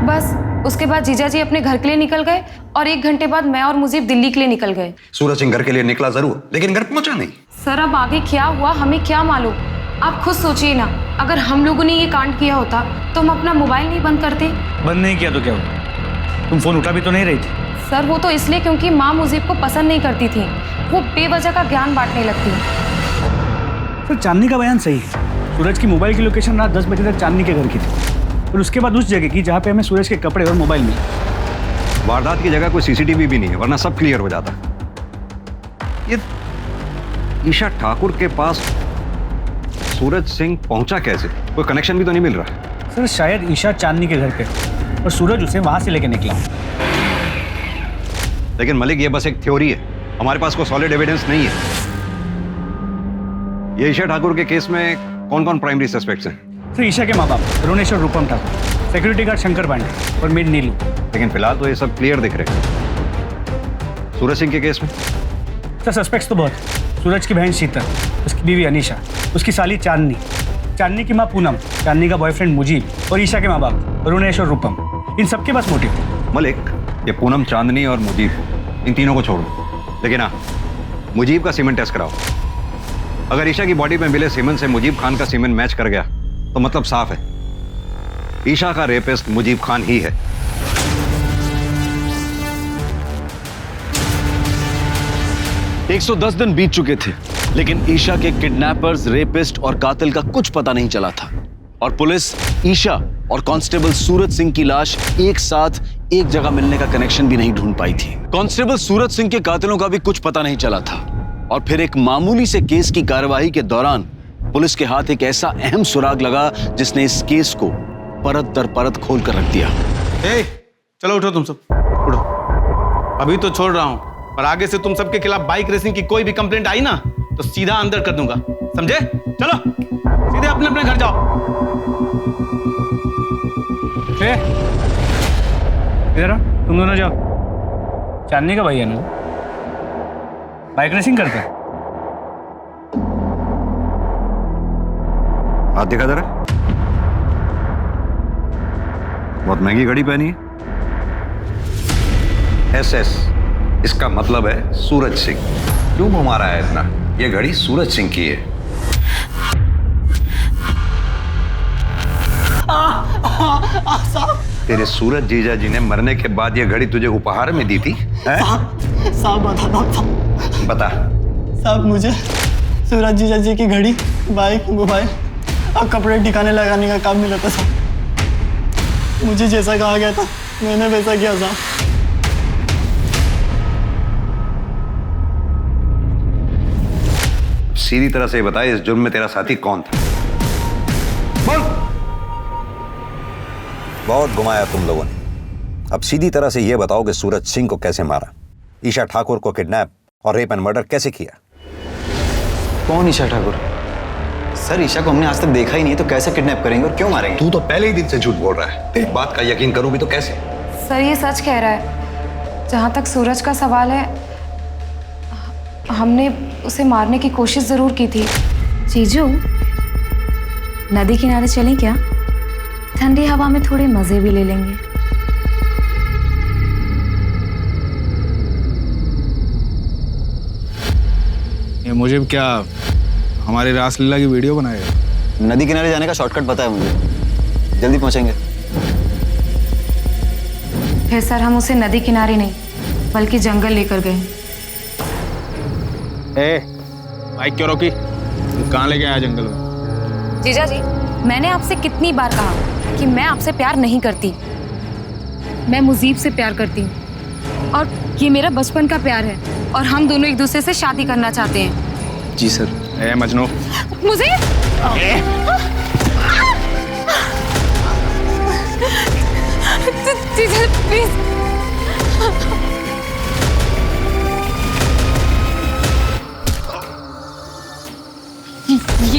बस उसके बाद जीजा जी अपने घर के लिए निकल गए और 1 घंटे बाद मैं और मुजीब दिल्ली के लिए निकल गए। सूरज सिंह घर के लिए निकला जरूर, लेकिन घर पहुंचा नहीं। सर अब आगे क्या हुआ हमें क्या मालूम, आप खुद सोचिए ना, अगर हम लोगों ने ये कांड किया होता तो हम अपना मोबाइल नहीं बंद करते। बंद नहीं किया तो क्या हुआ? तुम फोन उठा भी तो नहीं रही थी। सर वो तो इसलिए क्योंकि माँ मुजीब को पसंद नहीं करती थी, वो बेवजह का ज्ञान बांटने लगती। तो चांदनी का बयान सही है। सूरज की मोबाइल की लोकेशन रात 10 बजे तक चांदनी के घर की थी, और उसके बाद उस जगह की जहाँ पे हमें सूरज के कपड़े और मोबाइल मिले। वारदात की जगह कोई सीसीटीवी भी नहीं है, वरना सब क्लियर हो जाता। ये ईशा ठाकुर के पास सूरज सिंह पहुंचा कैसे? कोई कनेक्शन भी तो नहीं मिल रहा। सर शायद ईशा चांदनी के घर पे और सूरज उसे वहां से लेके निकला। लेकिन मलिक ये बस एक थ्योरी है, हमारे पास कोई सॉलिड एविडेंस नहीं है। ये ईशा ठाकुर के केस में कौन कौन प्राइमरी सस्पेक्ट्स हैं? सर ईशा के माँ बाप रोनेश और रूपम ठाकुर, सिक्योरिटी गार्ड शंकर पांडे और मेड नीलू। लेकिन फिलहाल तो ये सब क्लियर दिख रहे हैं। सूरज सिंह के केस में सर सस्पेक्ट्स तो बहुत। सूरज की बहन शीतल, उसकी बीवी अनीशा, उसकी साली चांदनी, चांदनी की माँ पूनम, चांदनी का बॉयफ्रेंड मुजीब और ईशा के माँ बाप रोनेश और रूपम। इन सबके पास मोटिव थे। मलिक, ये पूनम, चांदनी और मुजीब, इन तीनों को छोड़ दो, लेकिन हाँ मुजीब का सीमेंट टेस्ट कराओ। अगर ईशा की बॉडी में मिले सीमेंट से मुजीब खान का सीमेंट मैच कर गया तो मतलब साफ है, ईशा का रेपिस्ट मुजीब खान ही है। 110 दिन बीत चुके थे, लेकिन ईशा के किडनैपर्स, रेपिस्ट और कातिल का कुछ पता नहीं चला था, और पुलिस ईशा और कांस्टेबल सूरज सिंह की लाश एक साथ एक जगह मिलने का कनेक्शन भी नहीं ढूंढ पाई थी। कांस्टेबल सूरज सिंह के कातिलों का भी कुछ पता नहीं चला था, और फिर एक मामूली से केस की कार्यवाही के दौरान पुलिस के हाथ एक ऐसा अहम सुराग लगा जिसने इस केस को परत दर परत खोल कर रख दिया। चलो उठो तुम सब, उठो। अभी तो छोड़ रहा हूं, और आगे से तुम सबके खिलाफ बाइक रेसिंग की कोई भी कंप्लेंट आई ना तो सीधा अंदर कर दूंगा, समझे? चलो सीधे अपने अपने घर जाओ। इधर आओ, तुम दोनों जाओ। चांदनी का भाई है ना, बाइक रेसिंग करता है। हाथ दिखा जरा, बहुत महंगी घड़ी पहनी है। SS, इसका मतलब है सूरज सिंह। क्यों घुमा रहा है इतना? ये घड़ी सूरज सिंह की है। तेरे सूरज जीजा जी ने मरने के बाद ये घड़ी तुझे उपहार में दी थी? साहब बता दो। बता। साहब मुझे सूरज जीजा जी की घड़ी, बाइक, मोबाइल और कपड़े ठिकाने लगाने का काम मिला था साहब। मुझे जैसा कहा गया था मैंने वैसा किया साहब। सीधी तरह से बता, इस जुर्म में तेरा साथी कौन था? बोल। बहुत घुमाया तुम लोगों ने। अब सीधी तरह से यह बताओ कि सूरज सिंह को कैसे मारा, ईशा ठाकुर को किडनैप और रेप एंड मर्डर कैसे किया? कौन ईशा ठाकुर? सर ईशा को हमने आज तक देखा ही नहीं, तो कैसे किडनैप करेंगे और क्यों मारेंगे? तू तो पहले ही दिन से झूठ बोल रहा है। तेरी बात का यकीन करूं भी तो कैसे? सर ये सच कह रहा है। जहाँ तक सूरज का सवाल है, हमने उसे मारने की कोशिश जरूर की थी। जीजू, नदी किनारे चलें क्या? ठंडी हवा में थोड़े मजे भी ले लेंगे। ये मुझे क्या हमारी रासलीला की वीडियो बनाएगा? नदी किनारे जाने का शॉर्टकट पता है मुझे, जल्दी पहुंचेंगे। फिर सर हम उसे नदी किनारे नहीं बल्कि जंगल लेकर गए। बाइक क्यों रोकी? कहाँ लेके आया जंगल में? जीजा जी, मैंने आपसे कितनी बार कहा कि मैं आपसे प्यार नहीं करती। मैं मुजीब से प्यार करती हूँ और ये मेरा बचपन का प्यार है और हम दोनों एक दूसरे से शादी करना चाहते हैं। जी सर। मजनू, मुझे जीजा प्लीज।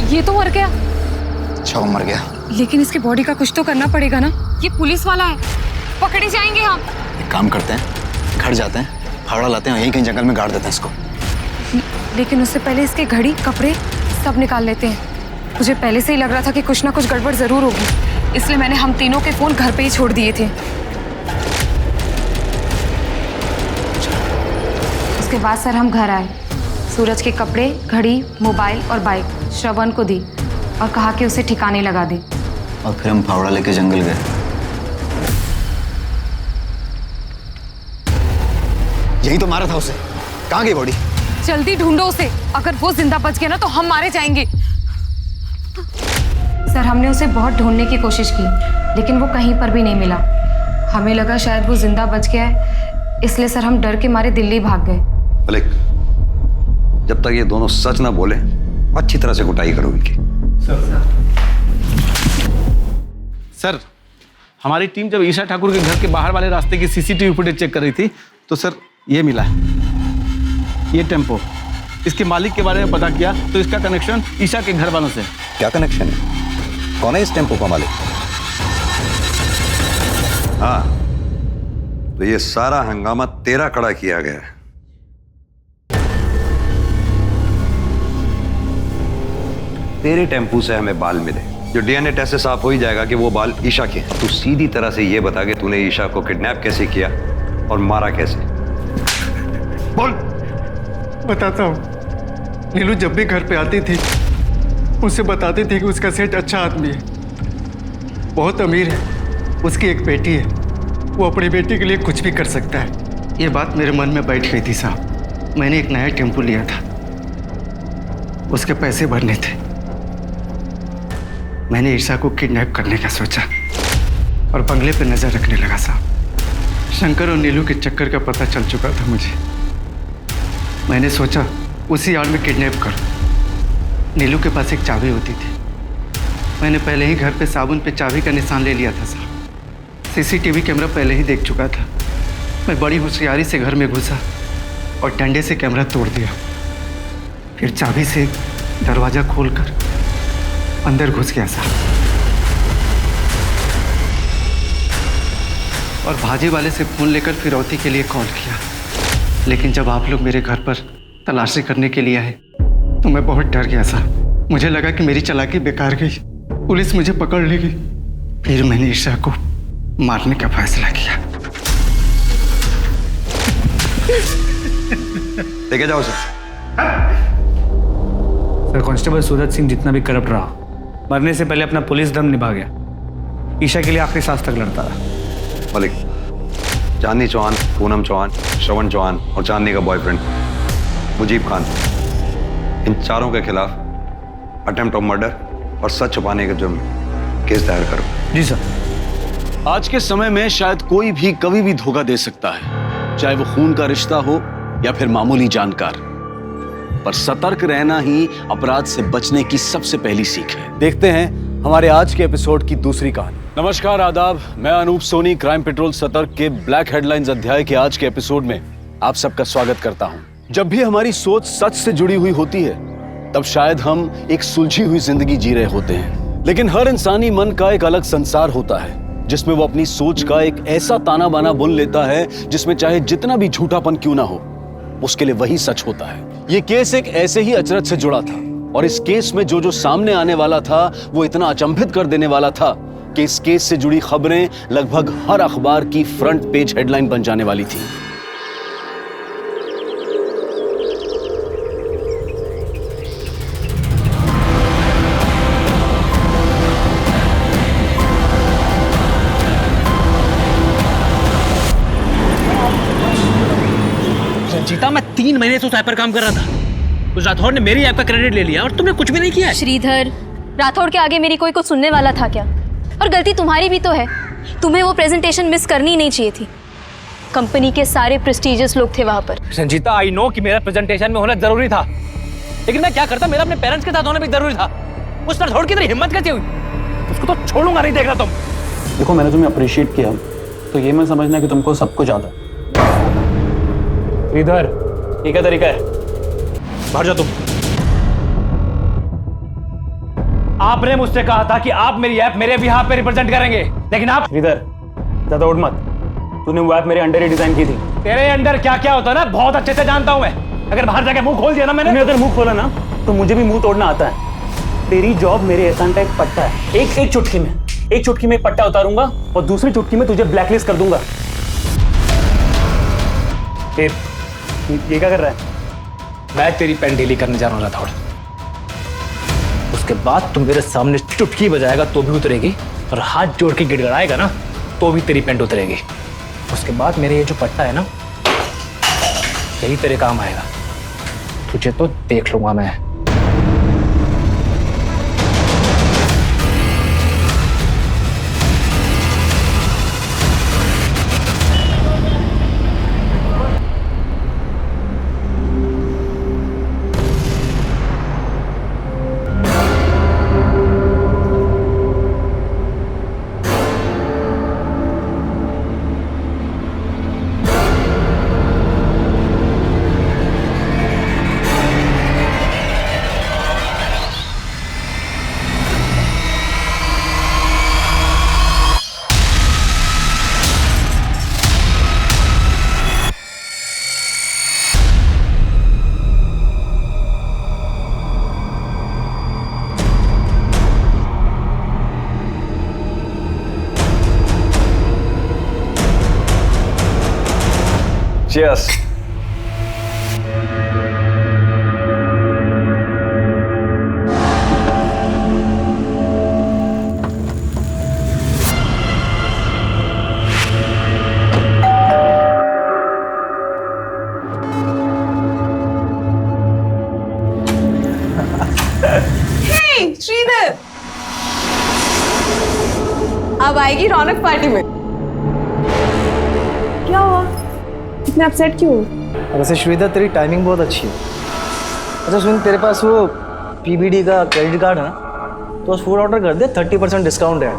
ये तो मर गया। अच्छा वो मर गया, लेकिन इसके बॉडी का कुछ तो करना पड़ेगा ना। ये पुलिस वाला है, पकड़े जाएंगे हम। एक काम करते हैं, घर जाते हैं, फावड़ा लाते हैं, यहीं कहीं जंगल में गाड़ देते हैं इसको। लेकिन उससे पहले इसके घड़ी, कपड़े सब निकाल लेते हैं। मुझे पहले से ही लग रहा था कि कुछ ना कुछ गड़बड़ जरूर होगी, इसलिए मैंने हम तीनों के फोन घर पे ही छोड़ दिए थे। उसके बाद सर हम घर आए, सूरज के कपड़े, घड़ी, मोबाइल और बाइक श्रवण को दी और कहा कि उसे ठिकाने लगा दे। और फिर हम फावड़ा लेके जंगल गए। यही तो मारा था उसे। कहाँ गई बॉडी? जल्दी ढूंढो उसे, अगर वो जिंदा बच गया ना तो हम मारे जाएंगे। सर हमने उसे बहुत ढूंढने की कोशिश की, लेकिन वो कहीं पर भी नहीं मिला। हमें लगा शायद वो जिंदा बच गया है, इसलिए सर हम डर के मारे दिल्ली भाग गए। मलिक, जब तक ये दोनों सच ना बोले अच्छी तरह से कुटाई करो इनकी। सर, हमारी टीम जब ईशा ठाकुर के घर के बाहर वाले रास्ते की सीसीटीवी फुटेज चेक कर रही थी तो सर ये मिला है, ये टेम्पो। इसके मालिक के बारे में पता किया तो इसका कनेक्शन ईशा के घर वालों से। क्या कनेक्शन है? कौन है इस टेम्पो का मालिक? हाँ, तो ये सारा हंगामा तेरा खड़ा किया गया है। तेरे टेम्पू से हमें बाल मिले, जो डीएनए टेस्ट से साफ हो ही जाएगा कि वो बाल ईशा के हैं। तू सीधी तरह से ये बता कि तूने ईशा को किडनैप कैसे किया और मारा कैसे? बोल। बताता हूँ। नीलू जब भी घर पे आती थी उससे बताती थी कि उसका सेठ अच्छा आदमी है, बहुत अमीर है, उसकी एक बेटी है, वो अपनी बेटी के लिए कुछ भी कर सकता है। ये बात मेरे मन में बैठ गई थी साहब। मैंने एक नया टेम्पो लिया था, उसके पैसे भरने थे। मैंने ईशा को किडनैप करने का सोचा और बंगले पे नजर रखने लगा साहब। शंकर और नीलू के चक्कर का पता चल चुका था मुझे। मैंने सोचा उसी आड़ में किडनैप करूं। नीलू के पास एक चाबी होती थी, मैंने पहले ही घर पे साबुन पे चाबी का निशान ले लिया था साहब। सीसीटीवी कैमरा पहले ही देख चुका था। मैं बड़ी होशियारी से घर में घुसा और डंडे से कैमरा तोड़ दिया, फिर चाबी से दरवाज़ा खोलकर अंदर घुस गया साहब और भाजी वाले से फ़ोन लेकर फिरौती के लिए कॉल किया। लेकिन जब आप लोग मेरे घर पर तलाशी करने के लिए आए तो मैं बहुत डर गया साहब। मुझे लगा कि मेरी चालाकी बेकार गई, पुलिस मुझे पकड़ लेगी। फिर मैंने ईशा को मारने का फैसला किया। लेके जाओ उसे। सर, कांस्टेबल सूरज सिंह जितना भी करप्ट रहा, मरने से पहले अपना पुलिस धर्म निभा गया। ईशा के लिए आखिरी सांस तक लड़ता रहा। मलिक, चांदनी चौहान, पूनम चौहान, श्रवण चौहान और चांदनी का बॉयफ्रेंड मुजीब खान, इन चारों के खिलाफ अटेम्प्ट ऑफ मर्डर और सच छुपाने के जुर्म केस दायर करो। जी सर। आज के समय में शायद कोई भी कभी भी धोखा दे सकता है, चाहे वो खून का रिश्ता हो या फिर मामूली जानकार, पर सतर्क रहना ही अपराध से बचने की सबसे पहली सीख है। देखते हैं हमारे आज के एपिसोड की दूसरी कहानी। नमस्कार, आदाब। मैं अनूप सोनी क्राइम पेट्रोल सतर्क के ब्लैक हेडलाइंस अध्याय के आज के एपिसोड में आप सबका स्वागत करता हूं। जब भी हमारी सोच सच से जुड़ी हुई होती है, तब शायद हम एक सुलझी हुई जिंदगी जी रहे होते हैं, लेकिन हर इंसानी मन का एक अलग संसार होता है, जिसमें वो अपनी सोच का एक ऐसा ताना बाना बुन लेता है जिसमें चाहे जितना भी झूठापन क्यों ना हो, उसके लिए वही सच होता है। ये केस एक ऐसे ही अचरज से जुड़ा था, और इस केस में जो सामने आने वाला था वो इतना अचंभित कर देने वाला था कि इस केस से जुड़ी खबरें लगभग हर अखबार की फ्रंट पेज हेडलाइन बन जाने वाली थी। रंजीता, मैं 3 महीने से उस ऐप पर काम कर रहा था। उस राठौड़ ने मेरी ऐप का क्रेडिट ले लिया और तुमने कुछ भी नहीं किया। श्रीधर, राठौड़ के आगे मेरी कोई कुछ सुनने वाला था क्या? और गलती तुम्हारी भी तो है। तुम्हें वो प्रेजेंटेशन मिस करनी ही नहीं चाहिए थी। कंपनी के सारे प्रेस्टिजियस लोग थे वहां पर। संजीता, आई नो कि मेरा प्रेजेंटेशन में होना जरूरी था, लेकिन मैं क्या करता, मेरा अपने पेरेंट्स के साथ होना भी जरूरी था। उस राठौड़ की इतनी हिम्मत कैसे हुई? उसको तो छोड़ूंगा नहीं, देखना तुम। देखो, मैंने तुम्हें अप्रिशिएट किया, तो ये मैं समझना कि तुमको सब कुछ आता है। इधर ये क्या तरीका है? बाहर जाओ तुम। आपने मुझसे कहा था कि आप मेरी ऐप मेरे बिहाफ पे रिप्रेजेंट करेंगे, लेकिन आप इधर ज्यादा उठ मत। तूने वो ऐप मेरे अंडर ही डिजाइन की थी। तेरे अंडर क्या क्या होता है ना, बहुत अच्छे से जानता हूं मैं। अगर बाहर जाके मुंह खोल दिया ना मैंने, तूने अगर मुंह खोला ना तो मुझे भी मुंह तोड़ना आता है। तेरी जॉब मेरे एहसान का एक पट्टा है। एक चुटकी में पट्टा उतारूंगा और दूसरी चुटकी में तुझे ब्लैकलिस्ट कर दूंगा। ये क्या कर रहा है? मैं तेरी पेन ढीली करने जा रहा था। उसके बाद तुम मेरे सामने चुटकी बजाएगा तो भी उतरेगी, और हाथ जोड़ के गिड़गड़ाएगा ना तो भी तेरी पेंट उतरेगी। उसके बाद मेरे ये जो पट्टा है ना, यही तेरे काम आएगा। तुझे तो देख लूंगा मैं। Cheers. श्रीधर, अब आएगी रौनक पार्टी में। क्या हुआ? इतने अपसेट क्यों? वैसे श्रीधर, तेरी टाइमिंग बहुत अच्छी है। अच्छा सुन, तेरे पास वो पीबीडी का क्रेडिट कार्ड है ना, तो उस फूड ऑर्डर कर दे, 30% डिस्काउंट है।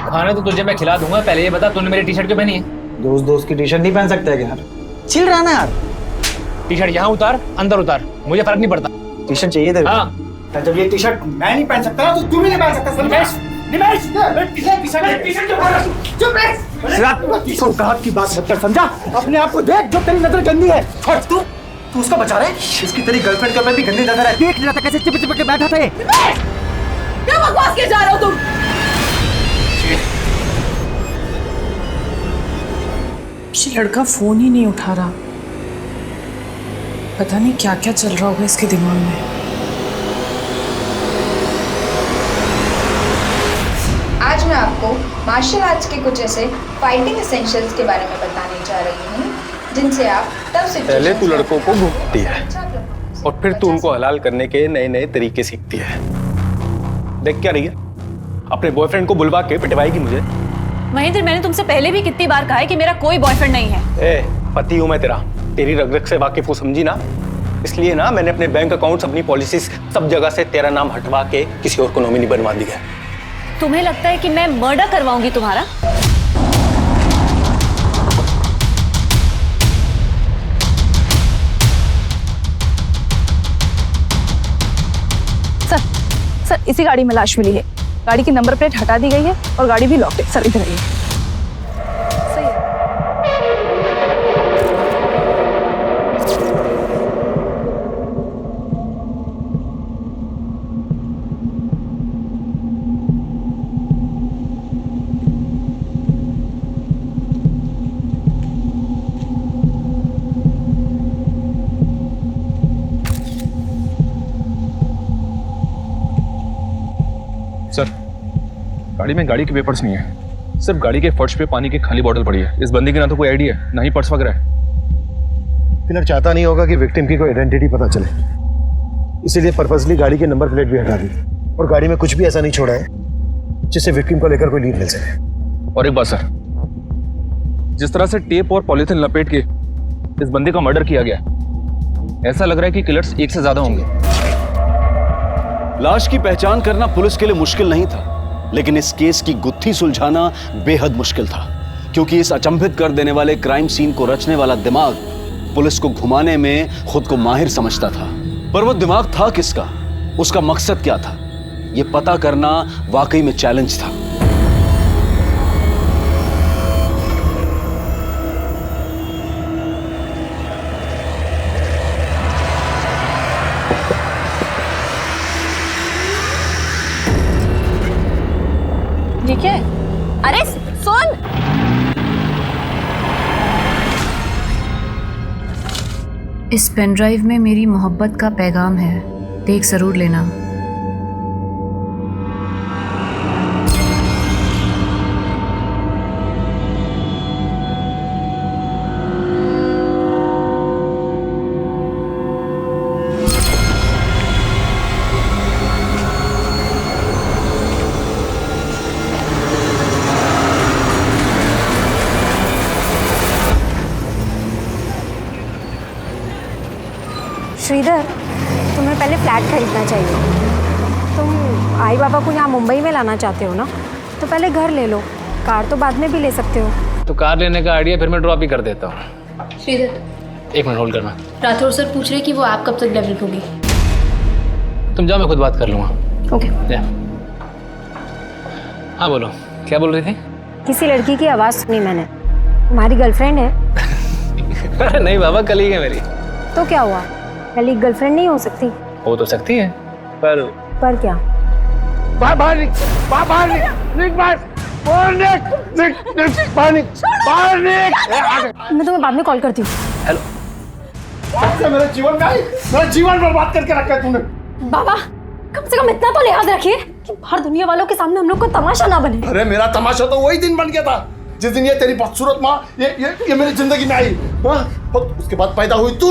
खाना तो तुझे मैं खिला दूंगा, पहले ये बता तूने मेरी टी शर्ट क्यों पहनी है? दोस्त की टी शर्ट नहीं पहन सकते है यार? चिल रहा ना यार। टी शर्ट यहाँ उतार, अंदर उतार, मुझे फर्क नहीं पड़ता। टी शर्ट चाहिए तेरे? हाँ। जब ये टी शर्ट मैं नहीं पहन सकता तो तू भी नहीं पहन सकता। सौगात की बात मत कर, समझा? अपने आप को देख, जो तेरी नजर गंदी है। छोड़, तू उसका बचा रहा है। इसकी तेरी गर्लफ्रेंड के ऊपर भी गंदी नजर है। देख रहा था कैसे चिपक चिपक के बैठा था। क्या बकवास किए जा रहे हो तुम? ये लड़का फोन ही नहीं उठा रहा। पता नहीं क्या क्या चल रहा होगा इसके दिमाग में। आज मैं आपको मार्शल आर्ट्स के कुछ ऐसे फाइटिंग एसेंशियल्स के बारे में बताने जा रही हूँ जिनसे आप तब से पहले तू लड़कों को घूमती है और फिर तू उनको हलाल करने के नए नए तरीके सीखती है। देख क्या रही है, अपने बॉयफ्रेंड को बुलवा के पिटवाएगी मुझे। महेंद्र, मैंने तुमसे पहले भी कितनी बार कहा है कि मेरा कोई बॉयफ्रेंड नहीं है। ए, पति हूं मैं तेरा, तेरी रग रग से वाकिफ हूं, समझी ना। इसलिए ना मैंने अपने बैंक अकाउंट्स, अपनी पॉलिसीज सब जगह से तेरा नाम हटवा के किसी और को नॉमिनी बनवा दिया। तुम्हें लगता है कि मैं मर्डर करवाऊंगी तुम्हारा? सर, इसी गाड़ी में लाश मिली है। गाड़ी की नंबर प्लेट हटा दी गई है और गाड़ी भी लॉक्ड है। सर, इधर आइए। सही है। सर, गाड़ी में गाड़ी के पेपर्स नहीं है, सिर्फ गाड़ी के फर्श पे पानी की खाली बोतल पड़ी है। इस बंदी की ना तो कोई आईडी है, ना ही पर्स वगैरह है। किलर चाहता नहीं होगा कि विक्टिम की कोई आइडेंटिटी पता चले, इसीलिए पर्पसली गाड़ी के नंबर प्लेट भी हटा दी और गाड़ी में कुछ भी ऐसा नहीं छोड़ा है जिससे विक्टिम को लेकर कोई लीड मिल सके। और एक बात सर, जिस तरह से टेप और पॉलिथीन लपेट के इस बंदी का मर्डर किया गया, ऐसा लग रहा है कि किलर्स एक से ज्यादा होंगे। लाश की पहचान करना पुलिस के लिए मुश्किल नहीं था, लेकिन इस केस की गुत्थी सुलझाना बेहद मुश्किल था, क्योंकि इस अचंभित कर देने वाले क्राइम सीन को रचने वाला दिमाग पुलिस को घुमाने में खुद को माहिर समझता था। पर वो दिमाग था किसका, उसका मकसद क्या था, यह पता करना वाकई में चैलेंज था। ये क्या है? अरे सुन, इस पेन ड्राइव में मेरी मोहब्बत का पैगाम है, देख जरूर लेना। श्रीधर, तुम्हें पहले फ्लैट खरीदना चाहिए। तुम आई बाबा को यहाँ मुंबई में लाना चाहते हो ना, तो पहले घर ले लो, कार तो बाद में भी ले सकते हो। तो कार लेने का आइडिया फिर मैं ड्रॉप ही कर देता हूँ। श्रीधर, एक मिनट होल्ड करना। राठौर सर पूछ रहे कि वो ऐप कब तक डेवलप होगी। तुम जाओ, मैं खुद बात कर लूँगा। ओके। हाँ बोलो, क्या बोल रही थी? किसी लड़की की आवाज़ सुनी मैंने, तुम्हारी गर्लफ्रेंड है? अरे नहीं बाबा, कलीग है मेरी। तो क्या हुआ, कलीग गर्लफ्रेंड नहीं हो सकती? हो तो सकती है, पर क्या? मैं तुम्हें बाद में कॉल करती हूँ। हेलो। मेरे जीवन में आई, मेरा जीवन बर्बाद करके रखा है तूने। बाबा, कम से कम इतना तो लिहाज रखिए कि बाहर दुनिया वालों के सामने हम लोग को तमाशा ना बने। अरे मेरा तमाशा तो वही दिन बन गया था जिस दिन ये तेरी बदसूरत माँ ये मेरी जिंदगी में आई। हाँ? और उसके बाद पैदा हुई तू।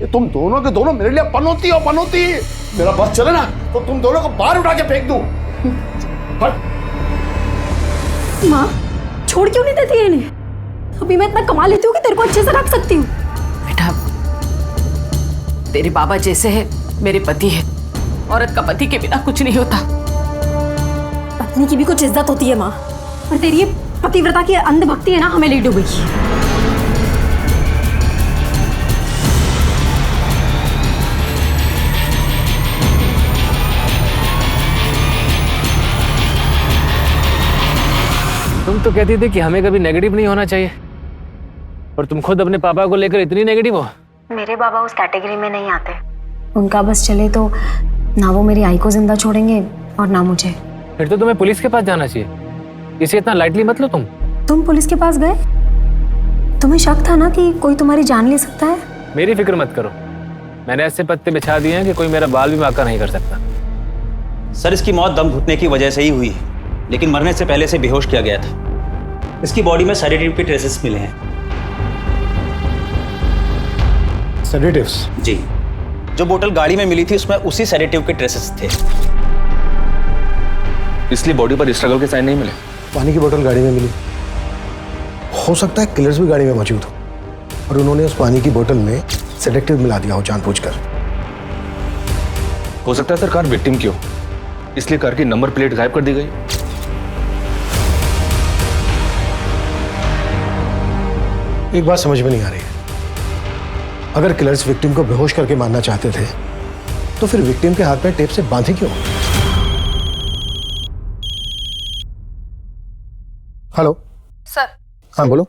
ये तुम दोनों के दोनों मेरे लिए पनौती। मेरा बस चले ना तो तुम दोनों को बाहर उठा के फेंक दूं। माँ, छोड़ क्यों नहीं देती है इन्हें? अभी मैं इतना कमा लेती हूँ कि तेरे को अच्छे से रख सकती हूँ। बेटा, तेरे बाबा जैसे है मेरे पति है। औरत का पति के बिना कुछ नहीं होता। पत्नी की भी कुछ इज्जत होती है माँ, और तेरी ये पतिव्रता की अंधभक्ति है ना, हमें ले डूबी। तुम तो कहती थी कि हमें कभी नेगेटिव नहीं होना चाहिए, और तुम खुद अपने पापा को लेकर इतनी नेगेटिव हो। मेरे बाबा उस कैटेगरी में नहीं आते। उनका बस चले तो ना वो मेरी आई को जिंदा छोड़ेंगे और ना मुझे। फिर तो तुम्हें पुलिस के पास जाना चाहिए, इसे इतना लाइटली मत लो। तुम पुलिस के पास गए? तुम्हें शक था ना कि कोई तुम्हारी जान ले सकता है? मेरी फिक्र मत करो, मैंने ऐसे पत्ते बिछा दिए हैं कि कोई मेरा बाल भी बांका नहीं कर सकता। सर इसकी मौत दम घुटने की वजह से ही हुई है, लेकिन मरने से पहले से बेहोश किया गया था। इसकी बॉडी में सेडेटिव के ट्रेसेस मिले हैं। सेडेटिव्स? जी, जो बोतल गाड़ी में मिली थी उसमें उसी सेडेटिव के ट्रेसेस थे। इसलिए बॉडी पर स्ट्रगल के साइन नहीं मिले। पानी की बोतल गाड़ी में मिली, हो सकता है किलर्स भी गाड़ी में मौजूद हो और उन्होंने उस पानी की बोतल में सेडेटिव मिला दिया हो जानबूझकर। हो सकता है सर कार विक्टिम की हो, इसलिए कार की नंबर प्लेट गायब कर दी गई। एक बात समझ में नहीं आ रही है, अगर किलर्स विक्टिम को बेहोश करके मारना चाहते थे तो फिर विक्टिम के हाथ में टेप से बांधे क्यों? Hello sir. हाँ बोलो।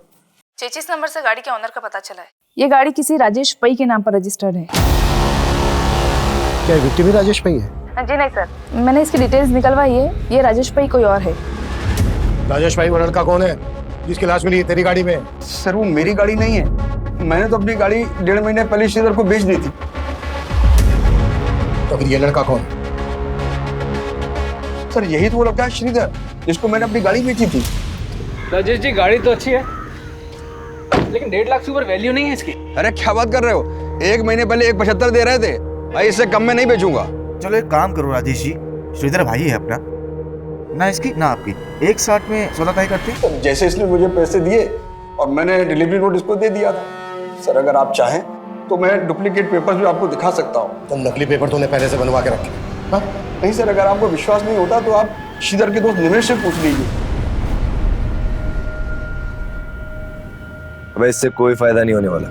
33 नंबर से गाड़ी के ऑनर का पता चला है। ये गाड़ी किसी राजेश पई के नाम पर रजिस्टर्ड है। क्या विक्टिम ही राजेश पई है? जी नहीं सर, मैंने इसकी डिटेल्स निकलवाई है। ये राजेश पई कोई और है। राजेश भाई वो लड़का कौन है जिसकी लाश मिली है तेरी गाड़ी में? सर वो मेरी गाड़ी नहीं है, मैंने तो अपनी गाड़ी 1.5 महीने पहले श्रीधर को बेच दी थी। तो फिर ये लड़का कौन? सर यही तो वो लड़का है श्रीधर जिसको मैंने अपनी गाड़ी बेची थी। राजेश जी गाड़ी तो अच्छी है, लेकिन 1.5 लाख से ऊपर वैल्यू नहीं है इसकी। अरे क्या बात कर रहे हो, 1 महीने पहले 1.75 दे रहे थे भाई, इससे कम में नहीं बेचूंगा। चलो एक काम करो राजेश जी, श्रीधर भाई है अपना, ना इसकी ना आपकी, 1.60 में सौदा तय करते। जैसे इसने मुझे पैसे दिए और मैंने डिलीवरी नोट इसको दे दिया था। सर अगर आप चाहें तो मैं डुप्लीकेट पेपर्स भी आपको दिखा सकता हूँ। तुम नकली पेपर तूने पहले से बनवा के रखे? नहीं सर, अगर आपको विश्वास नहीं होता तो आप श्रीधर के दोस्त निमेश से पूछ लीजिए। अब इससे कोई फायदा नहीं होने वाला।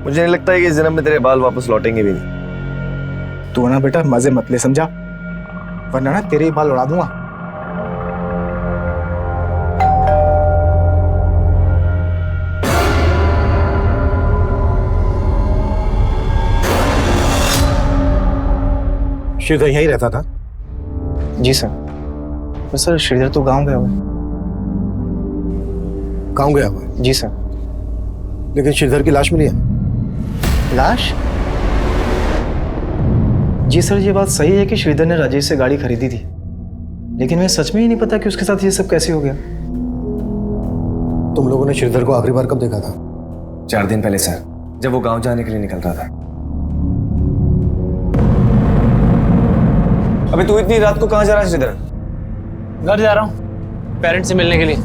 मुझे नहीं लगता है कि इस जन्म में तेरे बाल वापस लौटेंगे भी नहीं। तू ना बेटा मजे मत ले, समझा, वरना ना तेरे ही बाल उड़ा दूंगा। श्रीधर यहीं रहता था? जी सर। पर सर श्रीधर तो गांव गया हुआ है। गांव गया हुआ है? जी सर। लेकिन श्रीधर की लाश मिली है। लाश? जी सर ये बात सही है कि श्रीधर ने राजेश से गाड़ी खरीदी थी, लेकिन मैं सच में ही नहीं पता कि उसके साथ ये सब कैसे हो गया। तुम लोगों ने श्रीधर को आखिरी बार कब देखा था? 4 दिन पहले सर, जब वो गांव जाने के लिए निकल रहा था। अबे तू इतनी रात को कहाँ जा रहा है श्रीधर? घर जा रहा हूँ पेरेंट्स से मिलने के लिए।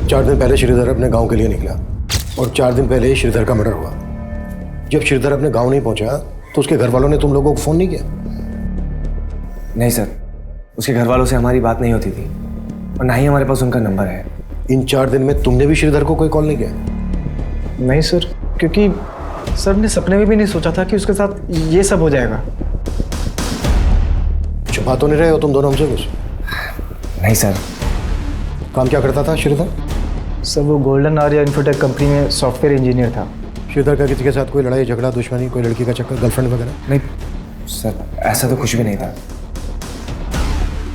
चार दिन पहले श्रीधर अपने गांव के लिए निकला और 4 दिन पहले ही श्रीधर का मर्डर हुआ। जब श्रीधर अपने गांव नहीं पहुंचा तो उसके घर वालों ने तुम लोगों को फोन नहीं किया? नहीं सर, उसके घर वालों से हमारी बात नहीं होती थी और ना ही हमारे पास उनका नंबर है। इन 4 दिन में तुमने भी श्रीधर को कोई कॉल नहीं किया? नहीं सर, क्योंकि सर ने सपने में भी नहीं सोचा था कि उसके साथ ये सब हो जाएगा। छुपा तो नहीं रहे हो तुम दोनों हमसे कुछ? नहीं सर। काम क्या करता था श्रीधर? सर वो गोल्डन आर्या इन्फोटेक कंपनी में सॉफ्टवेयर इंजीनियर था। श्रीधर का किसी के साथ कोई लड़ाई झगड़ा दुश्मनी, कोई लड़की का चक्कर, गर्लफ्रेंड वगैरह? नहीं सर, ऐसा तो कुछ भी नहीं था।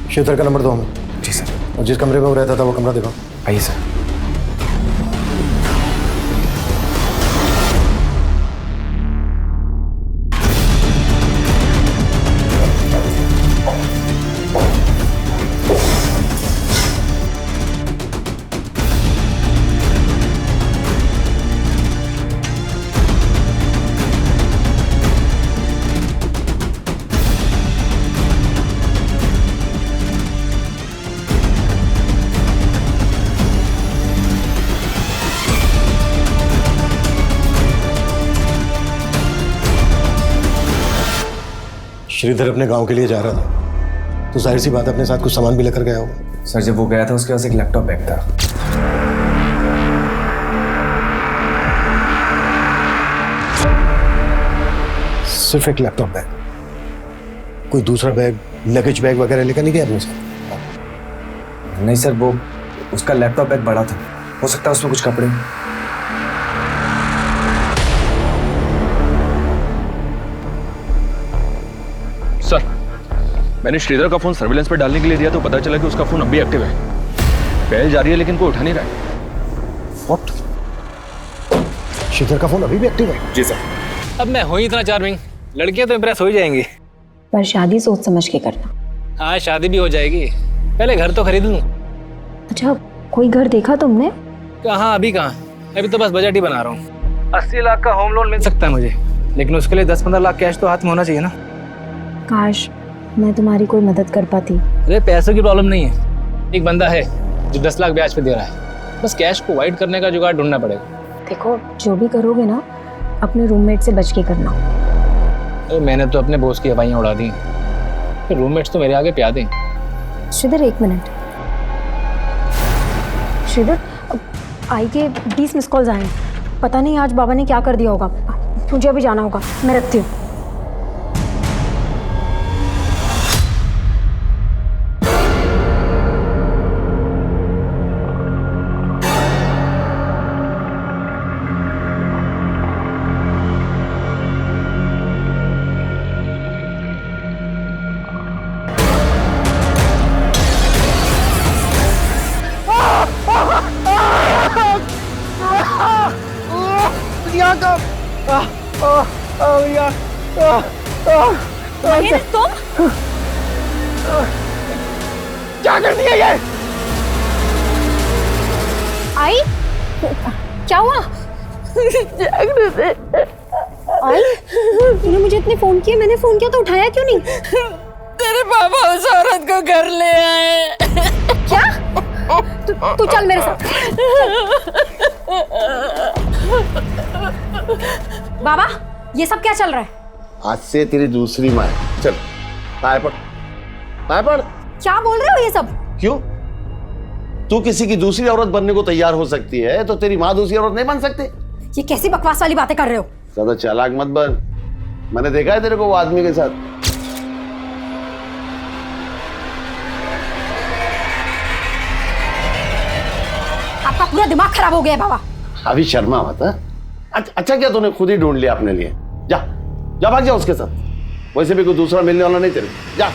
श्रीधर का नंबर दो हमें। जी सर। और जिस कमरे में वो रहता था वो कमरा दिखाओ। आइए सर। श्रीधर अपने गांव के लिए जा रहा था तो जाहिर सी बात अपने साथ कुछ सामान भी लेकर गया होगा। सर जब वो गया था उसके पास एक लैपटॉप बैग था। सिर्फ एक लैपटॉप बैग? कोई दूसरा बैग, लगेज बैग वगैरह लेकर नहीं गया अपने साथ? नहीं सर, वो उसका लैपटॉप बैग बड़ा था, हो सकता है उसमें कुछ कपड़े। मैंने श्रीधर का फोन सर्विलेंस पे डालने के लिए दिया तो पता चला कि उसका फोन अब भी एक्टिव है। पहल जारी है लेकिन कोई उठा नहीं रहा है। What? श्रीधर का फोन अभी भी एक्टिव है? जी सर। अब मैं हूँ इतना चार्मिंग, लड़कियां तो इम्प्रेस हो ही जाएंगी। पर शादी सोच समझ के करना। हाँ शादी भी हो जाएगी, पहले घर तो खरीद लूँ। अच्छा, कोई घर देखा तुमने? कहाँ, अभी कहाँ, अभी तो बस बजट ही बना रहा हूँ। 80 लाख का होम लोन मिल सकता है मुझे, लेकिन उसके लिए 10-15 लाख कैश तो हाथ में होना चाहिए ना। काश मैं तुम्हारी कोई मदद कर पाती। अरे पैसों की प्रॉब्लम नहीं है, एक बंदा है जो 10 लाख ब्याज पे दे रहा है, बस कैश को वाइड करने का जुगाड़ ढूंढना पड़ेगा। देखो, जो भी करोगे ना, अपने रूममेट से बच के करना। अरे मैंने तो अपने बॉस की हवाइयाँ उड़ा दी, फिर रूममेट्स तो मेरे आगे प्या दें। श्रीधर 1 मिनट। श्रीधर, आई के 20 मिस कॉल्स आए, पता नहीं आज बाबा ने क्या कर दिया होगा। मुझे अभी जाना होगा, मैं रखती हूँ। महेंद्र, तुम क्या कर दिया ये? आई, क्या हुआ? आई, तूने मुझे इतने फोन किए, मैंने फोन किया तो उठाया क्यों नहीं? तेरे पापा उस औरत को घर ले आए। क्या? तू चल मेरे साथ। बाबा, ये सब क्या चल रहा है? आज से तेरी दूसरी माँ है। चल पाए पड़, पाए पड़। क्या बोल रहे हो ये सब? क्यों? तू किसी की दूसरी औरत बनने को तैयार हो सकती है तो तेरी माँ दूसरी औरत नहीं बन सकती? ये कैसी बकवास वाली बातें कर रहे हो? ज्यादा चालाक मत बन, मैंने देखा है तेरे को वो आदमी के साथ। आपका पूरा दिमाग खराब हो गया है बाबा। अभी शर्मा मत। अच्छा क्या तूने खुद ही ढूंढ लिया अपने लिए? जा जा, भाग जा उसके साथ। वैसे भी कोई दूसरा मिलने वाला नहीं तेरे, जा।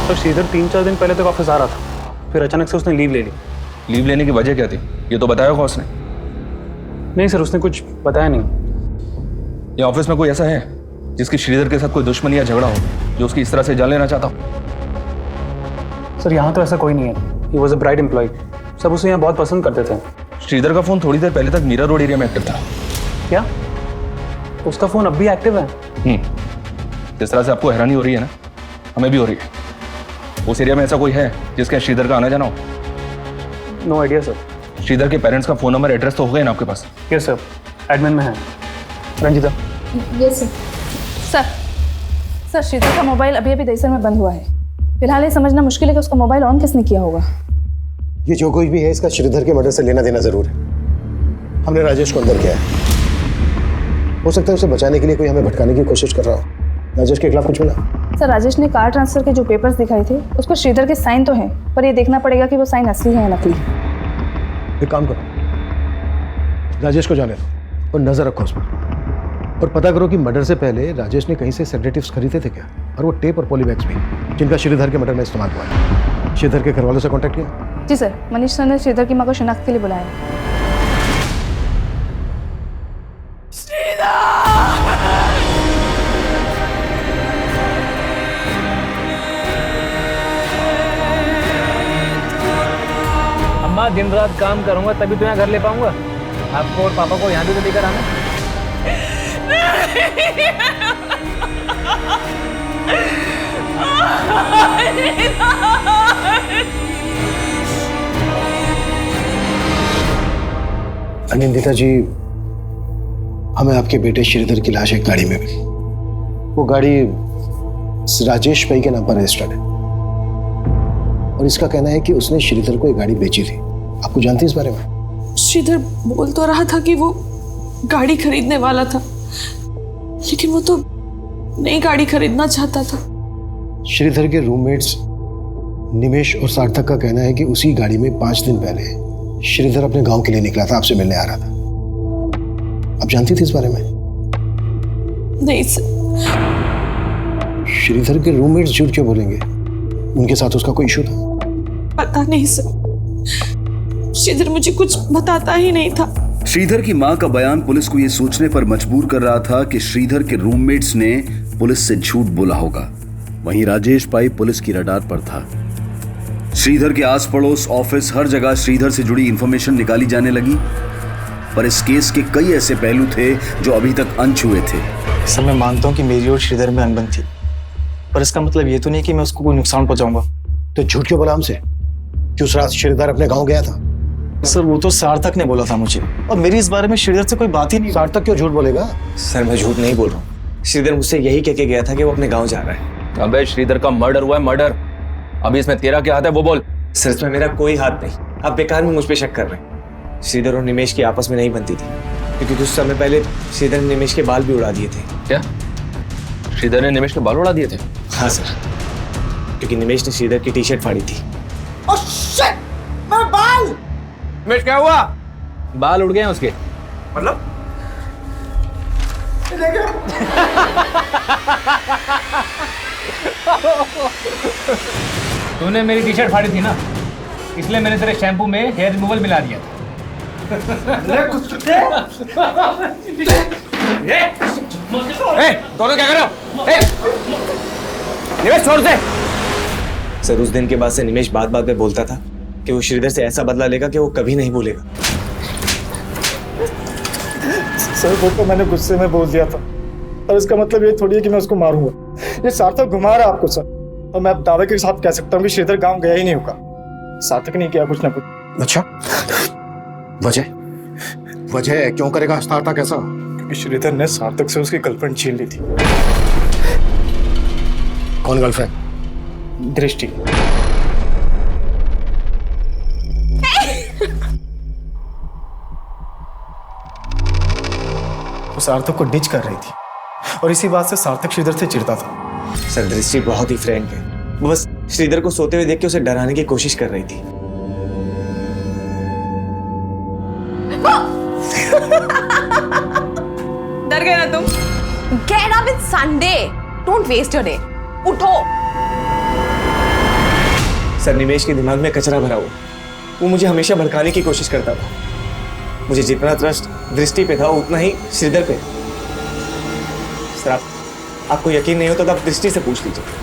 तो श्रीधर 3-4 दिन पहले तक ऑफिस आ रहा था, फिर अचानक से उसने लीव ले ली। लीव लेने की वजह क्या थी, ये तो बताया होगा उसने? नहीं सर, उसने कुछ बताया नहीं। ये ऑफिस में कोई ऐसा है जिसकी श्रीधर के साथ कोई दुश्मनी या झगड़ा हो, जो उसकी इस तरह से जान लेना चाहता हो? सर यहाँ तो ऐसा कोई नहीं है। He was a bright employee, सब उसे यहाँ बहुत पसंद करते थे। श्रीधर का फोन थोड़ी देर पहले तक मीरा रोड एरिया में एक्टिव था। क्या? उसका फोन अब भी एक्टिव है? जिस तरह से आपको हैरानी हो रही है ना, हमें भी हो रही है। उस एरिया में ऐसा कोई है जिसके श्रीधर का आना जाना हो? No idea sir. श्रीधर के पेरेंट्स का फोन नंबर, एड्रेस तो हो गए ना आपके पास? यस सर, एडमिन में है। Ranjita. Yes sir. Sir, Sridhar का मोबाइल अभी अभी दहीसर में बंद हुआ है। फिलहाल ये समझना मुश्किल है कि उसका मोबाइल ऑन किसने किया होगा। ये जो कुछ भी है इसका श्रीधर के मर्डर से लेना देना जरूर है। हमने राजेश को अंदर किया है, हो सकता है उसे बचाने के लिए कोई हमें भटकाने की कोशिश कर रहा हो। राजेश के खिलाफ कुछ मिला? सर, राजेश ने कार ट्रांसफर के जो पेपर्स दिखाए थे उस पर श्रीधर के साइन तो हैं, पर ये देखना पड़ेगा कि वो साइन असली है या नकली। एक काम करो, राजेश को जाने दो और नजर रखो उस पर, और पता करो कि मर्डर से पहले राजेश ने कहीं से सेडेटिव्स खरीदे थे क्या, और वो टेप और पॉलीबैग्स भी जिनका श्रीधर के मर्डर में इस्तेमाल हुआ है। श्रीधर के घर वालों से कांटेक्ट किया? जी सर, मनीष सर ने श्रीधर की मां को शिनाख्त के लिए बुलाया। अम्मा, दिन रात काम करूंगा तभी तो यहाँ घर ले पाऊंगा। आपको और पापा को यहाँ भी तो लेकर आना। अनिंदिता जी, हमें आपके बेटे श्रीधर की लाश एक गाड़ी में मिली। वो गाड़ी राजेश भाई के नाम पर रजिस्टर्ड है, और इसका कहना है कि उसने श्रीधर को एक गाड़ी बेची थी। आपको जानती है इस बारे में? श्रीधर बोल तो रहा था कि वो गाड़ी खरीदने वाला था, लेकिन वो तो नई गाड़ी खरीदना चाहता था। श्रीधर के रूममेट्स निमेश और सार्थक का कहना है कि उसी गाड़ी में 5 दिन पहले श्रीधर अपने गांव के लिए निकला था, आपसे मिलने आ रहा था। आप जानती थी इस बारे में? नहीं सर। श्रीधर के रूममेट्स झूठ क्यों बोलेंगे? उनके साथ उसका कोई इशू था? पता नहीं सर, श्रीधर मुझे कुछ बताता ही नहीं था। श्रीधर की मां का बयान पुलिस को यह सोचने पर मजबूर कर रहा था कि श्रीधर के रूममेट्स ने पुलिस से झूठ बोला होगा। वहीं राजेश भाई पुलिस की रडार पर था। श्रीधर के आस पड़ोस, ऑफिस, हर जगह श्रीधर से जुड़ी इंफॉर्मेशन निकाली जाने लगी। पर इस केस के कई ऐसे पहलू थे जो अभी तक अनछुए थे। सर, मैं मानता हूँ कि मेरी और श्रीधर में अनबन थी, पर इसका मतलब ये तो नहीं कि मैं उसको कोई नुकसान पहुंचाऊंगा। तो झूठ क्यों बोला हमसे कि उस रात श्रीधर अपने गांव गया था? सर, वो तो सार्थक ने बोला था मुझे, और मेरी इस बारे में श्रीधर से कोई बात ही नहीं। सार्थक क्यों झूठ बोलेगा? सर मैं झूठ नहीं बोल रहा हूँ। श्रीधर मुझसे यही कह के गया था कि वो अपने गांव जा रहा है। अबे श्रीधर का मर्डर हुआ है, मर्डर। अभी इसमें तेरा क्या हाथ है वो बोल। सर इसमें मेरा कोई हाथ नहीं, आप बेकार में मुझ पे शक कर रहे हैं। श्रीधर और निमेश की आपस में नहीं बनती थी, क्योंकि कुछ समय पहले श्रीधर ने निमेश के बाल भी उड़ा दिए थे। क्या श्रीधर ने निमेश के बाल उड़ा दिए थे? हाँ सर, क्योंकि निमेश ने श्रीधर की टी शर्ट फाड़ी थी। ओह शिट, मेरे बाल! निमेश क्या हुआ? बाल उड़ गए हैं उसके। मतलब? तूने मेरी टी शर्ट फाड़ी थी ना, इसलिए मैंने तेरे शैम्पू में हेयर रिमूवल मिला दिया था। दोनों क्या कर रहे हो? निमेश छोड़ दे। सर उस दिन के बाद से निमेश बात बात पे बोलता था कि वो श्रीधर से ऐसा बदला लेगा कि वो कभी नहीं भूलेगा। सर, वो तो मैंने गुस्से में बोल दिया था, और इसका मतलब ये थोड़ी है कि मैं उसको मारूंगा। ये सार्थक घुमा रहा है आपको सर, और मैं अब दावे के साथ कह सकता हूँ कि श्रीधर गांव गया ही नहीं होगा। सार्थक नहीं किया कुछ ना कुछ। अच्छा, वजह क्यों करेगा सार्थक ऐसा? क्योंकि श्रीधर ने सार्थक से उसकी गर्लफ्रेंड छीन ली थी। कौन गर्लफ्रेंड? दृष्टि। वो सार्थक को डिच कर रही थी, और इसी बात से सार्थक श्रीधर से चिढ़ता था। सर दृष्टि बहुत ही फ्रैंक है, वो बस श्रीधर को सोते हुए देख के उसे डराने की कोशिश कर रही थी। डर गए ना तुम? Get up, it's Sunday. Don't waste your day. उठो। सर निमेश के दिमाग में कचरा भरा हुआ, वो मुझे हमेशा भड़काने की कोशिश करता था। मुझे जितना ट्रस्ट दृष्टि पे था उतना ही श्रीधर पे। सर आपको यकीन नहीं होता तो आप दृष्टि से पूछ लीजिए।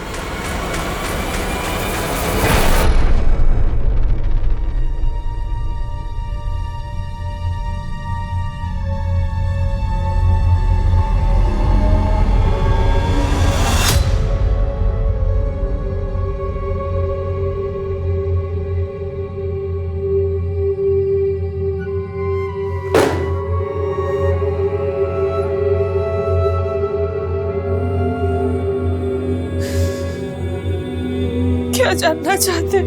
क्या जानना चाहते?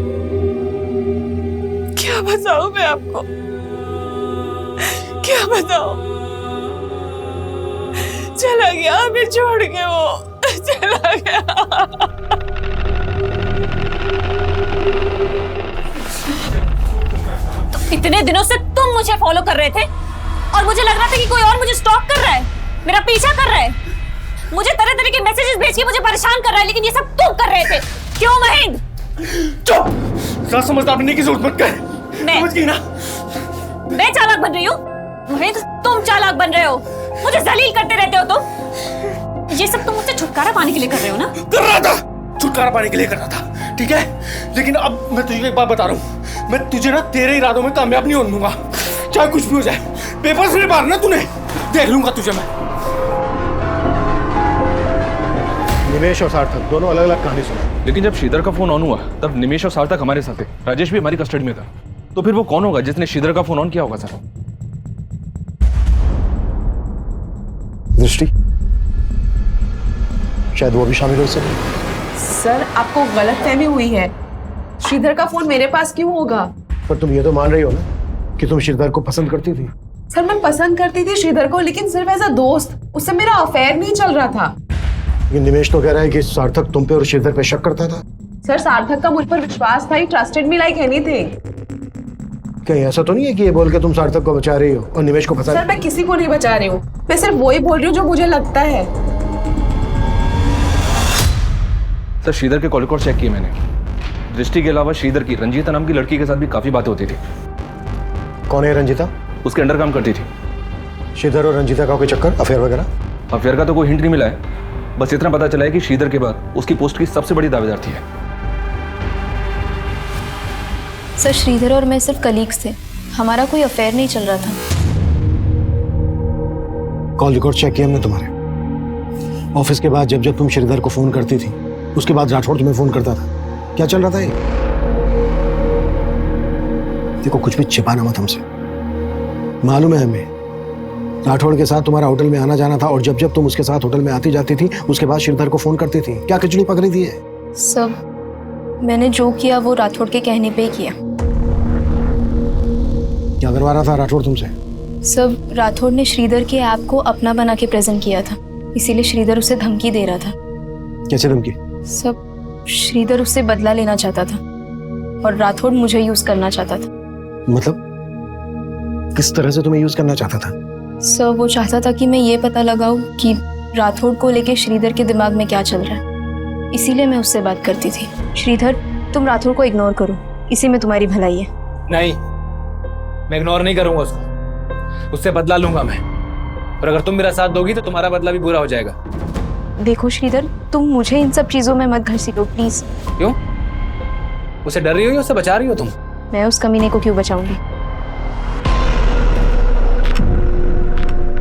क्या बताऊं मैं आपको? क्या बताऊं? चला गया हमें छोड़ के, वो चला गया। तो इतने दिनों से तुम मुझे फॉलो कर रहे थे, और मुझे लग रहा था कि कोई और मुझे स्टॉक कर रहा है, मेरा पीछा कर रहा है, मुझे तरह तरह के मैसेजेस भेज के मुझे परेशान कर रहा है, लेकिन ये सब तुम कर रहे थे। क्यों महेंद्र? चुप! क्या समझदार बनने की जरूरत मत कर। समझ गई ना? मैं चालाक बन रही हूँ? महेंद्र तुम चालाक बन रहे हो, मुझे जलील करते रहते हो तुम। ये सब तुम मुझसे छुटकारा पाने के लिए कर रहे हो ना? कर रहा था, छुटकारा पाने के लिए कर रहा था, ठीक है? लेकिन अब मैं तुझे एक बात बता रहा हूँ, मैं तुझे ना तेरे इरादों में कामयाब नहीं होने दूंगा, चाहे कुछ भी हो जाए। पेपर्स में मारना तूने, देख लूंगा तुझे मैं। निमेश और सार्थक दोनों अलग अलग कहानी सुना। लेकिन जब श्रीधर का फोन ऑन हुआ तब निमेश और सार्थक हमारे साथ थे, राजेश भी हमारी कस्टडी में था। तो फिर वो कौन होगा जिसने श्रीधर का फोन ऑन किया होगा? सर दृष्टि, शायद वो भी शामिल हो सके। सर आपको गलतफहमी हुई है, श्रीधर का फोन मेरे पास क्यों होगा? पर तुम ये तो मान रही हो ना कि तुम श्रीधर को पसंद करती थी। सर मैं पसंद करती थी श्रीधर को, लेकिन सिर्फ एज अ दोस्त, उससे मेरा अफेयर नहीं चल रहा था। लेकिन निमेश तो कह रहा है कि सार्थक तुम पे और श्रीधर पे शक करता था। सर सार्थक का मुझ पर विश्वास था, ही ट्रस्टेड मी लाइक एनीथिंग। कहीं ऐसा तो नहीं है कि ये बोल के तुम सार्थक को बचा रही हो और निवेश को फंसा? सर मैं किसी को नहीं बचा रही हूँ, मैं सिर्फ वही बोल रही हूँ जो मुझे लगता है। सर श्रीधर के कॉल रिकॉर्ड चेक किए मैंने। दृष्टि के अलावा श्रीधर की रंजीता नाम की लड़की के साथ भी काफी बातें होती थी। कौन है रंजीता? उसके अंडर काम करती थी। श्रीधर और रंजीता का कोई चक्कर, अफेयर वगैरह? अफेयर का तो कोई हिंट नहीं मिला है, बस इतना पता चला है कि श्रीधर के बाद उसकी पोस्ट की सबसे बड़ी दावेदार थी। सर श्रीधर और मैं सिर्फ कलीग्स थे, हमारा कोई अफेयर नहीं चल रहा था। कॉल रिकॉर्ड चेक किए हमने तुम्हारे। ऑफिस के बाद जब जब तुम श्रीधर को फोन करती थी, उसके बाद राठौड़ तुम्हें फोन करता था। क्या चल रहा था ये? देखो कुछ भी छिपाना मत हमसे। मालूम है हमें राठौड़ के साथ तुम्हारा होटल में आना जाना था, और जब जब तुम उसके साथ होटल में आती जाती थी उसके बाद श्रीधर को फोन करती थी। क्या खिचड़ी पकड़ी थी है? सब मैंने जो किया वो राठौड़ के कहने पे ही किया। क्या करवा रहा था राठौड़ तुमसे? सब राठौड़ ने श्रीधर के ऐप को अपना बना के प्रेजेंट किया था, इसीलिए श्रीधर उसे धमकी दे रहा था। कैसे धमकी? सब श्रीधर उससे बदला लेना चाहता था और राठौड़ मुझे यूज करना चाहता था। मतलब किस तरह से तुम्हें यूज करना चाहता था? सर वो चाहता था कि मैं ये पता लगाऊं कि राठौड़ को लेके श्रीधर के दिमाग में क्या चल रहा है, इसीलिए मैं उससे बात करती थी। श्रीधर तुम राठौड़ को इग्नोर करो, इसी में तुम्हारी भलाई है। नहीं, मैं इग्नोर नहीं करूंगा उसको, उससे बदला लूंगा मैं। और अगर तुम मेरा साथ दोगी तो तुम्हारा बदला भी बुरा हो जाएगा। देखो श्रीधर, तुम मुझे इन सब चीजों में मत घसीटो प्लीज। क्यों? उसे डर रही हो या उससे बचा रही हो तुम? मैं उस कमीने को क्यों बचाऊंगी?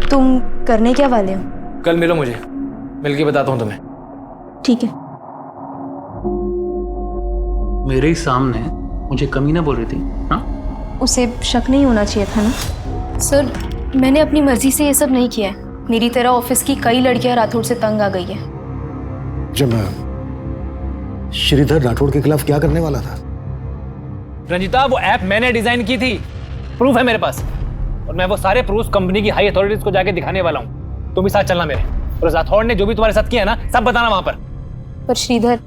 तुम करने क्या वाले हो? कल मिलो मुझे, मिलके बताता हूँ तुम्हें। ठीक है। मेरे ही सामने मुझे कमीना बोल रही थी? हाँ, उसे शक नहीं होना चाहिए था ना। सर मैंने अपनी मर्जी से ये सब नहीं किया है, मेरी तरह ऑफिस की कई लड़कियां राठौड़ से तंग आ गई है। जब श्रीधर राठौड़ के खिलाफ क्या करने वाला था? रंजिता वो ऐप मैंने डिजाइन की थी, प्रूफ है मेरे पास, और मैं वो सारे प्रूफ कंपनी की हाई अथॉरिटीज को जाके दिखाने वाला हूँ। तुम भी साथ चलना मेरे, और राठौड़ ने जो भी तुम्हारे साथ किया ना सब बताना वहां पर श्रीधर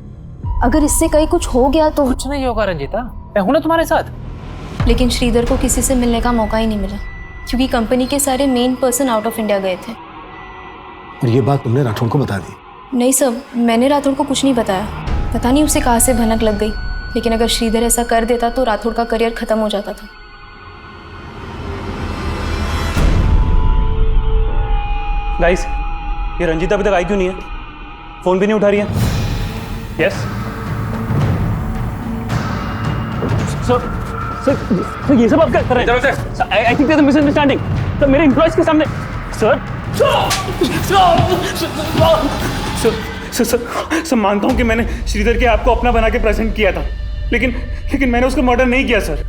अगर इससे कहीं कुछ हो गया तो? कुछ नहीं होगा रंजिता, मैं हूं ना तुम्हारे साथ। लेकिन श्रीधर को किसी से मिलने का मौका ही नहीं मिला, क्योंकि कंपनी के सारे main person out of India गए थे। और ये बात तुमने राठौड़ को बता दी? नहीं सर, मैंने राठौड़ को कुछ नहीं बताया, पता नहीं उसे कहाँ से भनक लग गई। लेकिन अगर श्रीधर ऐसा कर देता तो राठौड़ का करियर खत्म हो जाता था। गाइस, ये रंजीता अभी तक आई क्यों नहीं है? फोन भी नहीं उठा रही है। यस सर, ये सब आप क्या कर रहे हैं? I think there is a misunderstanding. Sir मेरे एम्प्लॉयज के सामने सर मानता हूं कि मैंने श्रीधर के आपको अपना बना के प्रेजेंट किया था, लेकिन मैंने उसका मर्डर नहीं किया सर।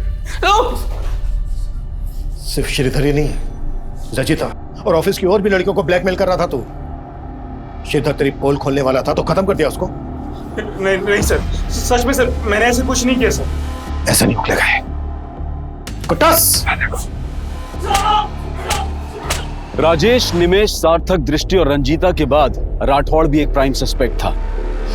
सिर्फ श्रीधर ही नहीं, रजिता और ऑफिस की और भी लड़कियों को ब्लैकमेल कर रहा था तू। श्रीधर तेरी पोल खोलने वाला था तो खत्म कर दिया उसको। नहीं सर, सच में सर मैंने ऐसे कुछ नहीं किया सर। ऐसा नहीं उगलेगा है। कुट्टास! राजेश, निमेश, सार्थक, दृष्टि और रंजीता के बाद राठौड़ भी एक प्राइम सस्पेक्ट था,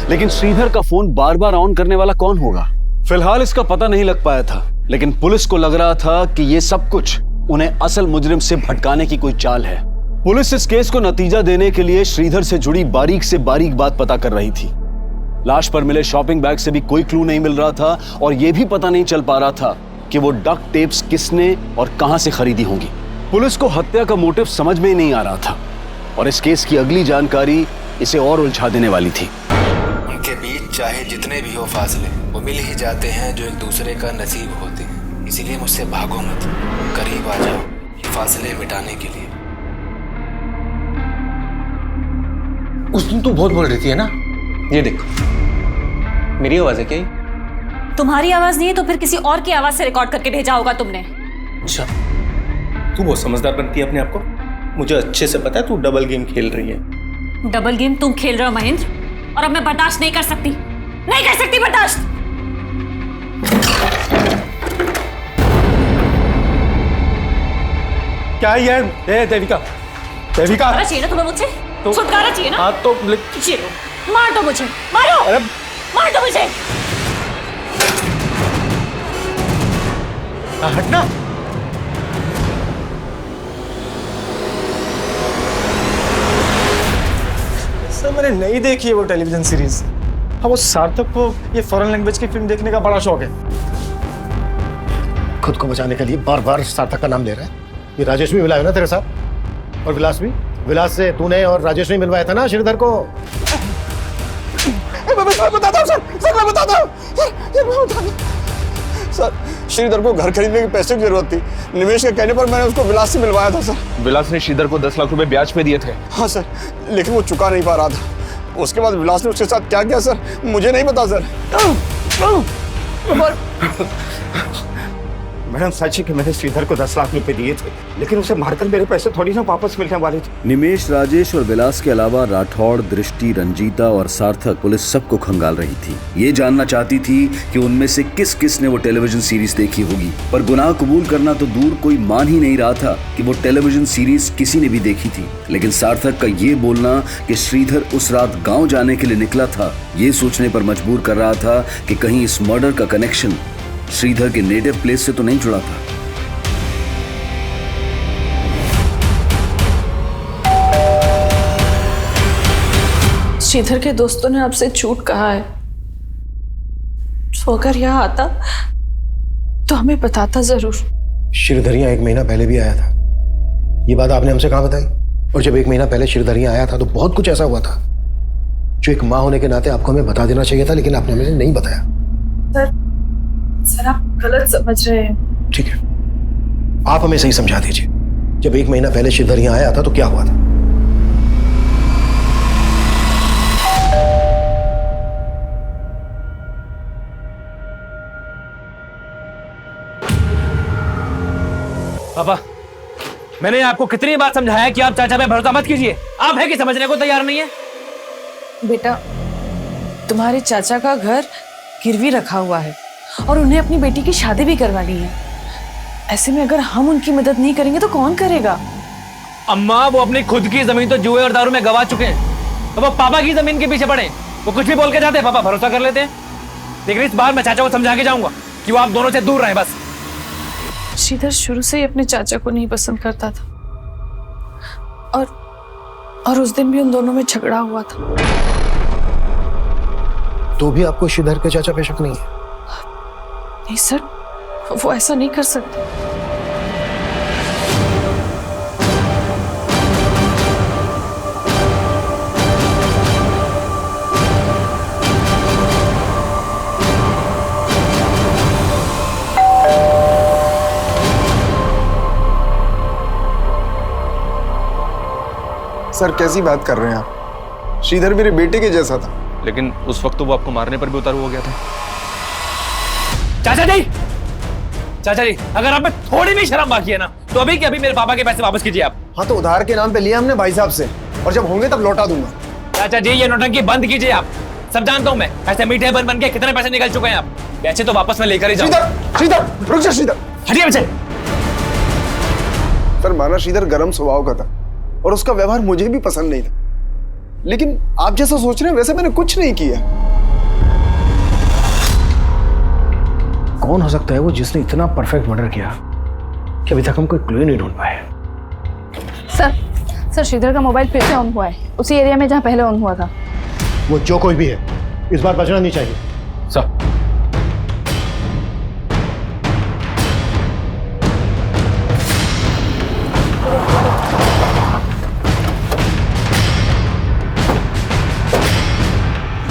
लेकिन श्रीधर का फोन बार बार ऑन करने वाला कौन होगा? फिलहाल इसका पता नहीं लग पाया था, लेकिन पुलिस को लग रहा था कि ये सब कुछ उन्हें असल मुजरिम से भटकाने की कोई चाल है। पुलिस इस केस को नतीजा देने के लिए श्रीधर से जुड़ी बारीक से बारीक बात पता कर रही थी। लाश पर मिले शॉपिंग बैग से भी कोई क्लू नहीं मिल रहा था, और यह भी पता नहीं चल पा रहा था कि वो डक्ट टेप्स किसने और कहां से खरीदी होंगी। पुलिस को हत्या का मोटिव समझ में ही नहीं आ रहा था, और इस केस की अगली जानकारी इसे और उलझा देने वाली थी। उनके बीच चाहे जितने भी हो फासले, वो मिल ही जाते हैं जो एक दूसरे का नसीब होते हैं। इसीलिए मुझसे भागो मत, करीब आ जाओ ये फासले मिटाने के लिए। उस दिन तू बहुत बोल रही थी है ना? ये देख, मेरी आवाज है क्या ये? तुम्हारी आवाज नहीं है तो फिर किसी और की आवाज से रिकॉर्ड करके भेजा होगा तुमने। अच्छा, तू बहुत समझदार बनती है अपने आप को। मुझे अच्छे से पता है तू डबल गेम खेल रही है। डबल गेम तुम खेल रहे हो महेंद्र, और अब मैं बर्दाश्त नहीं कर सकती, नहीं कर सकती बर्दाश्त। क्या है यार? देविका, छुटकारा चाहिए ना तुम्हें मुझसे? छुटकारा चाहिए ना? हाँ तो मार दो मुझे, मारो, मार दो मुझे। हटना। सर मैंने नहीं देखी है वो टेलीविजन सीरीज। हाँ, वो सार्थक को ये फॉरेन लैंग्वेज की फिल्म देखने का बड़ा शौक है। खुद को बचाने के लिए बार बार सार्थक का नाम ले रहा है। ये राजेश भी मिला है ना तेरे साथ, और विलास भी। विलास से तूने और राजेश ने मिलवाया था ना श्रीधर को। मैं बताता हूँ सर, मैं बताता हूँ सर। श्रीधर को घर खरीदने के पैसे की जरूरत थी। निवेश के कहने पर मैंने उसको विलास से मिलवाया था सर। विलास ने श्रीधर को 10 लाख रुपए ब्याज पे दिए थे। हाँ सर, लेकिन वो चुका नहीं पा रहा था। उसके बाद विलास ने उसके साथ क्या किया सर, मुझे नहीं पता सर। मैडम सच है कि मैंने श्रीधर को 10 लाख रुपए दिए थे, लेकिन उसे मारकर मेरे पैसे थोड़ी ना वापस मिलने वाले थे। निमेश, राजेश और विलास के अलावा राठौड़, दृष्टि, रंजीता और सार्थक पुलिस सबको खंगाल रही थी। ये जानना चाहती थी कि उनमें से किस किस ने वो टेलीविजन सीरीज देखी होगी, पर गुनाह कबूल करना तो दूर, कोई मान ही नहीं रहा था कि वो टेलीविजन सीरीज किसी ने भी देखी थी। लेकिन सार्थक का ये बोलना कि श्रीधर उस रात गाँव जाने के लिए निकला था, ये सोचने पर मजबूर कर रहा था कि कहीं इस मर्डर का कनेक्शन श्रीधर के नेटिव प्लेस से तो नहीं जुड़ा था। श्रीधर के दोस्तों ने आपसे झूठ कहा है, तो अगर यहाँ आता तो हमें बताता जरूर। श्रीधर यहाँ 1 महीना पहले भी आया था। ये बात आपने हमसे कहाँ बताई? और जब 1 महीना पहले श्रीधर यहाँ आया था तो बहुत कुछ ऐसा हुआ था जो एक माँ होने के नाते आपको हमें बता देना चाहिए था, लेकिन आपने हमें नहीं बताया। सर आप गलत समझ रहे हैं। ठीक है, आप हमें सही समझा दीजिए। जब 1 महीना पहले श्रीधर यहाँ आया था तो क्या हुआ था? पापा, मैंने आपको कितनी बार समझाया कि आप चाचा पे भरोसा मत कीजिए। आप है कि समझने को तैयार नहीं है? बेटा, तुम्हारे चाचा का घर गिरवी रखा हुआ है और उन्हें अपनी बेटी की शादी भी करवानी है। ऐसे में अगर हम उनकी मदद नहीं करेंगे तो कौन करेगा? अम्मा, वो अपनी खुद की जमीन तो जुए और दारू में गवा चुके हैं, तो वो पापा की जमीन के पीछे पड़े। वो कुछ भी बोल के जाते हैं, पापा भरोसा कर लेते हैं। लेकिन इस बार मैं चाचा को समझा के जाऊंगा कि वो आप दोनों से दूर रहे बस। श्रीधर शुरू से ही अपने चाचा को नहीं पसंद करता था, और उस दिन भी उन दोनों में झगड़ा हुआ था। तो भी आपको श्रीधर के चाचा पे शक नहीं है? नहीं सर, वो ऐसा नहीं कर सकते। सर कैसी बात कर रहे हैं आप? श्रीधर मेरे बेटे के जैसा था। लेकिन उस वक्त तो वो आपको मारने पर भी उतारू हो गया था। चाचा जी, चाचा जी, अगर आप में थोड़ी भी शर्म बाकी है ना, तो अभी के अभी मेरे पापा के पैसे वापस कीजिए आप। हाँ तो उधार के नाम पे लिया हमने भाई साहब से, और जब होंगे तब लौटा दूंगा। चाचा जी, ये नौटंकी बंद कीजिए आप। सब जानता हूँ मैं, ऐसे मीठे बन के कितने पैसे निकल चुके हैं आप। पैसे तो वापस मैं लेकर ही जाऊंगा। श्रीधर रुक जा, श्रीधर हटिए बच्चे। सर माना श्रीधर गर्म स्वभाव का था और उसका व्यवहार मुझे भी पसंद नहीं था, लेकिन आप जैसा सोच रहे हैं वैसे मैंने कुछ नहीं किया। कौन हो सकता है वो जिसने इतना परफेक्ट मर्डर किया कि अभी तक हम कोई क्लू नहीं ढूंढ पाए? सर श्रीधर का मोबाइल फिर से ऑन हुआ है, उसी एरिया में जहाँ पहले ऑन हुआ था। वो जो कोई भी है, इस बार बचना नहीं चाहिए। सर,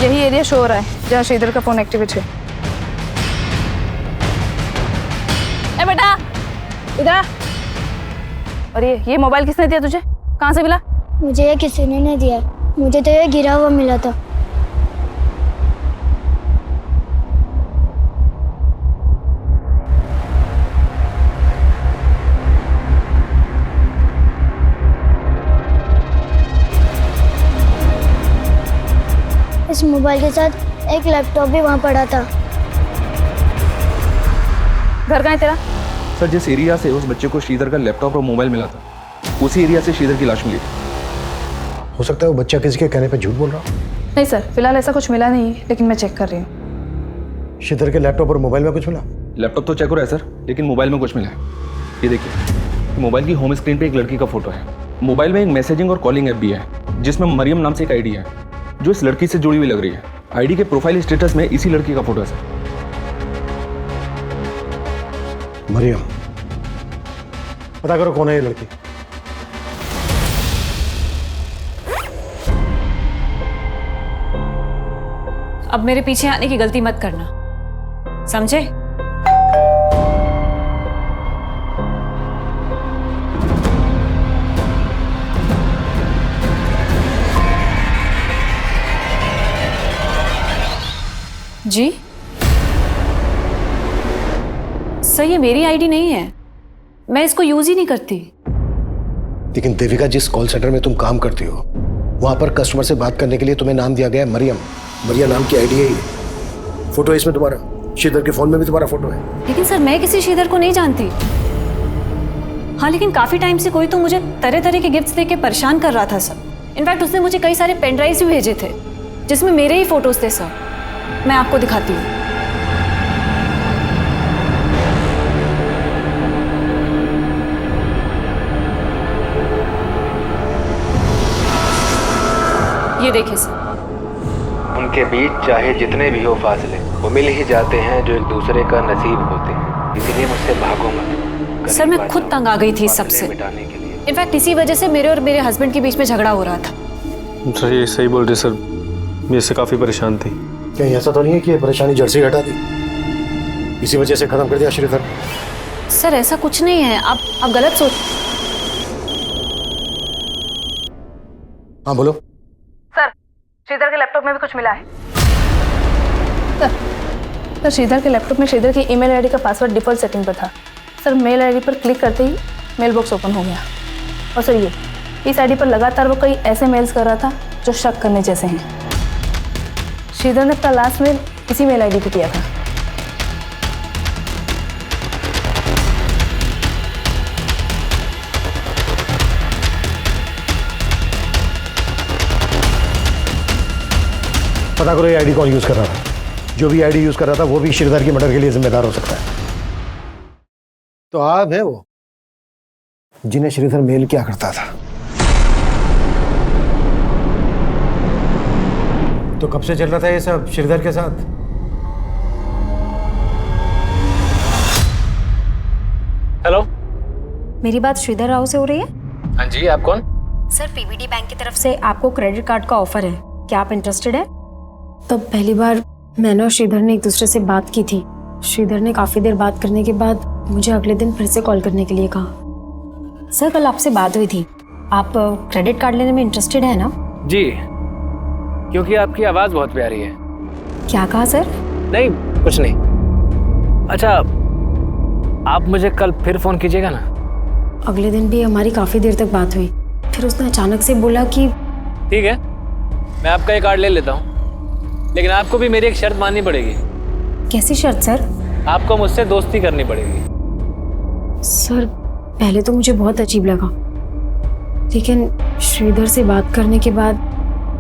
यही एरिया शो हो रहा है जहाँ श्रीधर का फोन एक्टिवेट है। ए बेटा, इधर आ। और ये मोबाइल किसने दिया तुझे? कहाँ से मिला? मुझे ये किसी ने नहीं दिया, मुझे तो ये गिरा हुआ मिला था। इस मोबाइल के साथ एक लैपटॉप भी वहाँ पड़ा था। घर कहाँ है तेरा? सर, जिस एरिया से उस बच्चे को श्रीधर का लैपटॉप और मोबाइल मिला था, उसी एरिया से श्रीधर की लाश मिली। हो सकता है वो बच्चा किसी के कहने पे झूठ बोल रहा हो। नहीं सर, फिलहाल ऐसा कुछ मिला नहीं, लेकिन मैं चेक कर रही हूँ। श्रीधर के लैपटॉप और मोबाइल में कुछ मिला? लैपटॉप तो चेक हो रहा है सर, लेकिन मोबाइल में कुछ मिला है। ये देखिए, मोबाइल की होम स्क्रीन पे एक लड़की का फोटो है। मोबाइल में एक मैसेजिंग और कॉलिंग ऐप भी है जिसमें मरियम नाम से एक आईडी है जो इस लड़की से जुड़ी हुई लग रही है। आईडी के प्रोफाइल स्टेटस में इसी लड़की का फोटो है सर। मरियम, पता करो कौन है ये लड़की। अब मेरे पीछे आने की गलती मत करना, समझे? जी सर, ये मेरी आईडी नहीं है, मैं इसको यूज ही नहीं करती। लेकिन देविका, जिस कॉल सेंटर में तुम काम करती हो वहां पर कस्टमर से बात करने के लिए तुम्हें नाम दिया गया है मरियम। मरिया नाम की आईडी है ये। फोटो है इसमें तुम्हारा, श्रीधर के फोन में भी तुम्हारा फोटो है। लेकिन सर, मैं किसी श्रीधर को नहीं जानती। हाँ, लेकिन काफी टाइम से कोई तो मुझे तरह तरह के गिफ्ट्स देके परेशान कर रहा था सर। इनफैक्ट उसने मुझे कई सारे पेन ड्राइव्स भी भेजे थे जिसमें मेरे ही फोटोज थे सर। मैं आपको दिखाती हूँ। ये देखिए सर। उनके बीच चाहे जितने भी हो फासले, वो मिल ही जाते हैं जो एक दूसरे का नसीब होते हैं। इसीलिए मुझसे भागो मत। सर, मैं खुद तंग आ गई थी इस सबसे। इनफैक्ट इसी वजह से मेरे और मेरे हस्बैंड के बीच में झगड़ा हो रहा था। सर ये सही बोल रहे सर, मैं इससे काफी परेशान थी। कहीं ऐसा तो नहीं है कि ये परेशानी जड़ से हटा दी, इसी वजह से खत्म कर दिया श्रीधर? सर ऐसा कुछ नहीं है, आप गलत सोच। हाँ बोलो। सर, श्रीधर के लैपटॉप में भी कुछ मिला है। सर, श्रीधर के लैपटॉप में श्रीधर की ईमेल आईडी का पासवर्ड डिफॉल्ट सेटिंग पर था। सर, मेल आईडी पर क्लिक करते ही मेल बॉक्स ओपन हो गया। और सर, ये इस आईडी पर लगातार वो कई ऐसे मेल्स कर रहा था जो शक करने जैसे हैं। श्रीधर ने अपना लास्ट मेल इसी मेल आईडी पे किया था। पता करो ये आईडी कौन यूज कर रहा था। जो भी आईडी यूज कर रहा था वो भी श्रीधर की मर्डर के लिए जिम्मेदार हो सकता है। तो आप है वो जिन्हें श्रीधर मेल किया करता था। तो कब से चल रहा था ये सब श्रीधर के साथ? हेलो, मेरी बात श्रीधर राव से हो रही है? हाँ जी, आप कौन? सर, पीबीडी बैंक की तरफ से आपको क्रेडिट कार्ड का ऑफर है, क्या आप इंटरेस्टेड है? तो पहली बार मैंने और श्रीधर ने एक दूसरे से बात की थी। श्रीधर ने काफ़ी देर बात करने के बाद मुझे अगले दिन फिर से कॉल करने के लिए कहा। सर, कल आपसे बात हुई थी, आप क्रेडिट कार्ड लेने में इंटरेस्टेड है ना? जी, क्योंकि आपकी आवाज़ बहुत प्यारी है। क्या कहा सर? नहीं, कुछ नहीं। अच्छा, आप मुझे कल फिर फ़ोन कीजिएगा ना? अगले दिन भी हमारी काफ़ी देर तक बात हुई, फिर उसने अचानक से बोला कि ठीक है, मैं आपका ये कार्ड ले लेता हूँ, लेकिन आपको भी मेरी एक शर्त माननी पड़ेगी। कैसी शर्त सर? आपको मुझसे दोस्ती करनी पड़ेगी। सर, पहले तो मुझे बहुत अजीब लगा, लेकिन श्रीधर से बात करने के बाद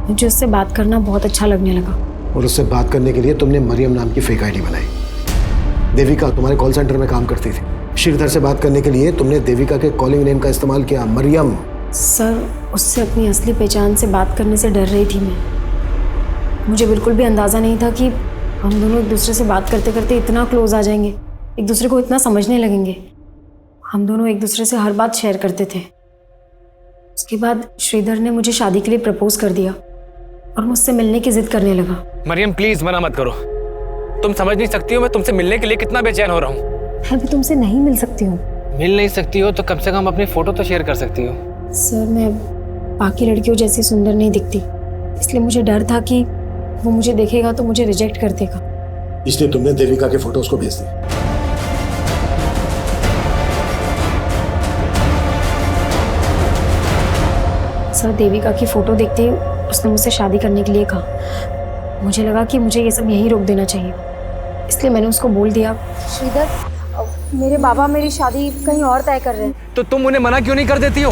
मुझे उससे बात करना बहुत अच्छा लगने लगा। और उससे बात करने के लिए तुमने मरियम नाम की फेक आईडी बनाई। देविका तुम्हारे कॉल सेंटर में काम करती थी। श्रीधर से बात करने के लिए तुमने देविका के कॉलिंग नेम का इस्तेमाल किया, मरियम। सर, उससे अपनी असली पहचान से बात करने से डर रही थी मैं। मुझे बिल्कुल भी अंदाज़ा नहीं था कि हम दोनों एक दूसरे से बात करते करते इतना क्लोज आ जाएंगे, एक दूसरे को इतना समझने लगेंगे। हम दोनों एक दूसरे से हर बात शेयर करते थे। उसके बाद श्रीधर ने मुझे शादी के लिए प्रपोज कर दिया और मुझसे मिलने की जिद करने लगा। मरियम, प्लीज मना मत करो। तुम समझ नहीं सकती हो मैं तुमसे मिलने के लिए कितना बेचैन हो रहा हूँ। मैं भी तुमसे नहीं मिल सकती हूँ। मिल नहीं सकती हो तो कम से कम अपनी फोटो तो शेयर कर सकती हो। सर, मैं बाकी लड़कियों जैसी सुंदर नहीं दिखती, इसलिए मुझे डर था कि वो मुझे देखेगा तो मुझे रिजेक्ट कर देगा। इसलिए तुमने देविका के फोटो उसको भेज दिए। सर, देविका की फोटो देखते ही उसने मुझसे शादी करने के लिए कहा। मुझे लगा कि मुझे ये सब यहीं रोक देना चाहिए, इसलिए मैंने उसको बोल दिया, श्रीधर, मेरे बाबा मेरी शादी कहीं और तय कर रहे हैं। तो तुम उन्हें मना क्यों नहीं कर देती हो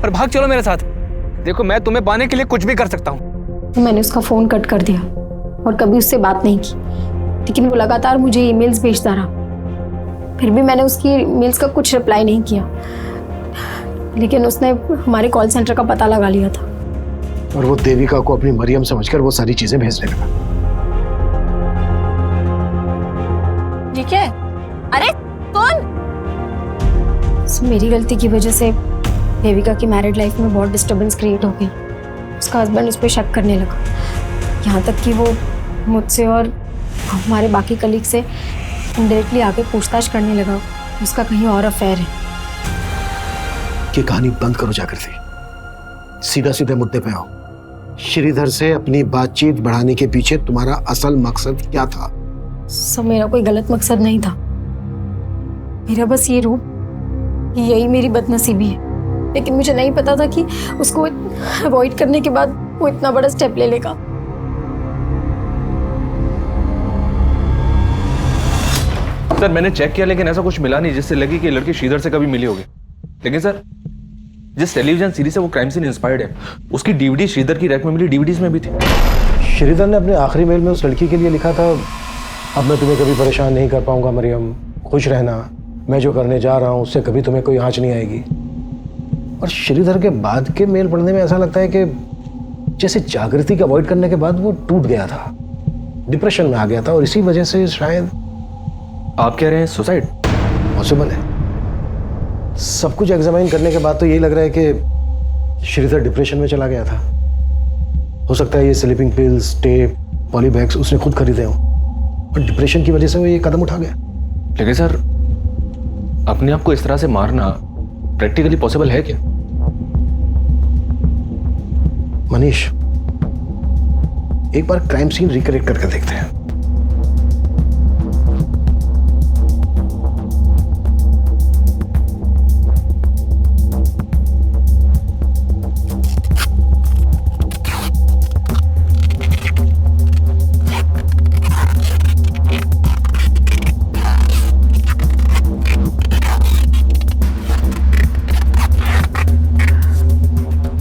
और भाग चलो मेरे साथ? देखो, मैं तुम्हें पाने के लिए कुछ भी कर सकता हूँ। तो मैंने उसका फ़ोन कट कर दिया और कभी उससे बात नहीं की। लेकिन वो लगातार मुझे ईमेल्स भेजता रहा। फिर भी मैंने उसकी ईमेल्स का कुछ रिप्लाई नहीं किया, लेकिन उसने हमारे कॉल सेंटर का पता लगा लिया था। और वो देविका को अपनी मरियम समझकर वो सारी चीजें भेजने लगा। ये क्या है? अरे कौन? मेरी गलती की वजह से देविका की मैरिड लाइफ में बहुत डिस्टर्बेंस क्रिएट हो गई। उसका हस्बैंड उस पर शक करने लगा, यहाँ तक कि वो मुझसे और हमारे बाकी कलीग से इनडायरेक्टली आके पूछताछ करने लगा उसका कहीं और अफेयर है। ये कहानी बंद करो जागृति, सीधा सीधे मुद्दे पे आओ। श्रीधर से अपनी बातचीत बढ़ाने के पीछे तुम्हारा असल मकसद क्या था? सब मेरा कोई गलत मकसद नहीं था। मेरा बस ये रूप, यही मेरी बदनसीबी है। लेकिन मुझे नहीं पता था कि उसको अवॉइड करने के बाद वो इतना बड़ा स्टेप ले लेगा। सर मैंने चेक किया लेकिन ऐसा कुछ मिला नहीं जिससे लगे कि लड़की श्रीधर से कभी मिली होगी। लेकिन सर जिस टेलीविजन सीरीज से वो क्राइम सीन इंस्पायर्ड है उसकी डीवीडी श्रीधर की रैक में मिली डीवीडीज में भी थी। श्रीधर ने अपने आखिरी मेल में उस लड़की के लिए लिखा था, अब मैं तुम्हें कभी परेशान नहीं कर पाऊंगा मरियम, खुश रहना, मैं जो करने जा रहा हूं उससे कभी तुम्हें कोई आंच नहीं आएगी। और श्रीधर के बाद के मेल पढ़ने में ऐसा लगता है कि जैसे जागृति को अवॉइड करने के बाद वो टूट गया था, डिप्रेशन में आ गया था और इसी वजह से शायद। आप कह रहे हैं सुसाइड? पॉसिबल है। सब कुछ एग्जामाइन करने के बाद तो यही लग रहा है कि श्रीधर डिप्रेशन में चला गया था। हो सकता है ये स्लीपिंग पिल्स, टेप, पॉलीबैग्स उसने खुद खरीदे हों और डिप्रेशन की वजह से वो ये कदम उठा गया। लेकिन सर अपने आप को इस तरह से मारना प्रैक्टिकली पॉसिबल है क्या? मनीष, एक बार क्राइम सीन रिक्रिएट करके देखते हैं।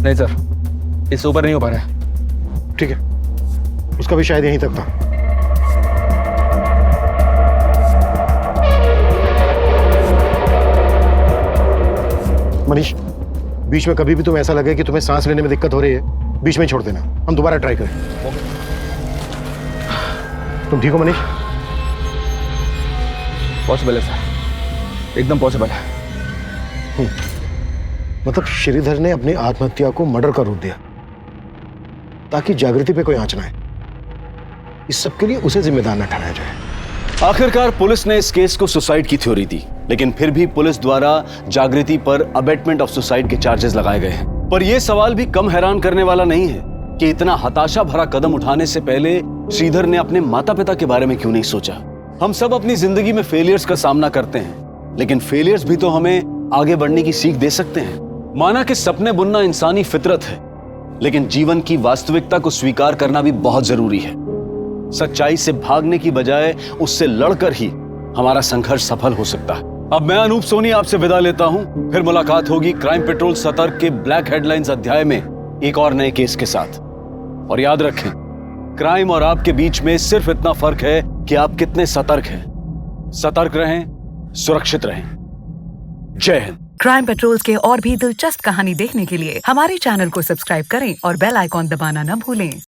नहीं सर, इससे ऊपर नहीं हो पा रहा है। ठीक है, उसका भी शायद यहीं तक था। मनीष, बीच में कभी भी तुम्हें ऐसा लगे कि तुम्हें सांस लेने में दिक्कत हो रही है, बीच में छोड़ देना, हम दोबारा ट्राई करें। तुम ठीक हो मनीष? पॉसिबल है सर, एकदम पॉसिबल है। मतलब श्रीधर ने अपनी आत्महत्या को मर्डर का रूप दिया ताकि जागृति पे कोई आंच ना आए। इस सब के लिए उसे जिम्मेदार न ठहराया जाए। आखिरकार पुलिस ने इस केस को सुसाइड की थ्योरी दी, लेकिन फिर भी पुलिस द्वारा जागृति पर अबेटमेंट ऑफ सुसाइड के चार्जेस लगाए गए हैं। पर यह सवाल भी कम हैरान करने वाला नहीं है कि इतना हताशा भरा कदम उठाने से पहले श्रीधर ने अपने माता पिता के बारे में क्यों नहीं सोचा। हम सब अपनी जिंदगी में फेलियर्स का सामना करते हैं, लेकिन फेलियर्स भी तो हमें आगे बढ़ने की सीख दे सकते हैं। माना कि सपने बुनना इंसानी फितरत है, लेकिन जीवन की वास्तविकता को स्वीकार करना भी बहुत जरूरी है। सच्चाई से भागने की बजाय उससे लड़कर ही हमारा संघर्ष सफल हो सकता है। अब मैं अनूप सोनी आपसे विदा लेता हूं। फिर मुलाकात होगी क्राइम पेट्रोल सतर्क के ब्लैक हेडलाइंस अध्याय में एक और नए केस के साथ। और याद रखें, क्राइम और आपके बीच में सिर्फ इतना फर्क है कि आप कितने सतर्क हैं। सतर्क रहें, सुरक्षित रहें। जय हिंद। क्राइम पेट्रोल्स के और भी दिलचस्प कहानी देखने के लिए हमारे चैनल को सब्सक्राइब करें और बेल आइकॉन दबाना न भूलें।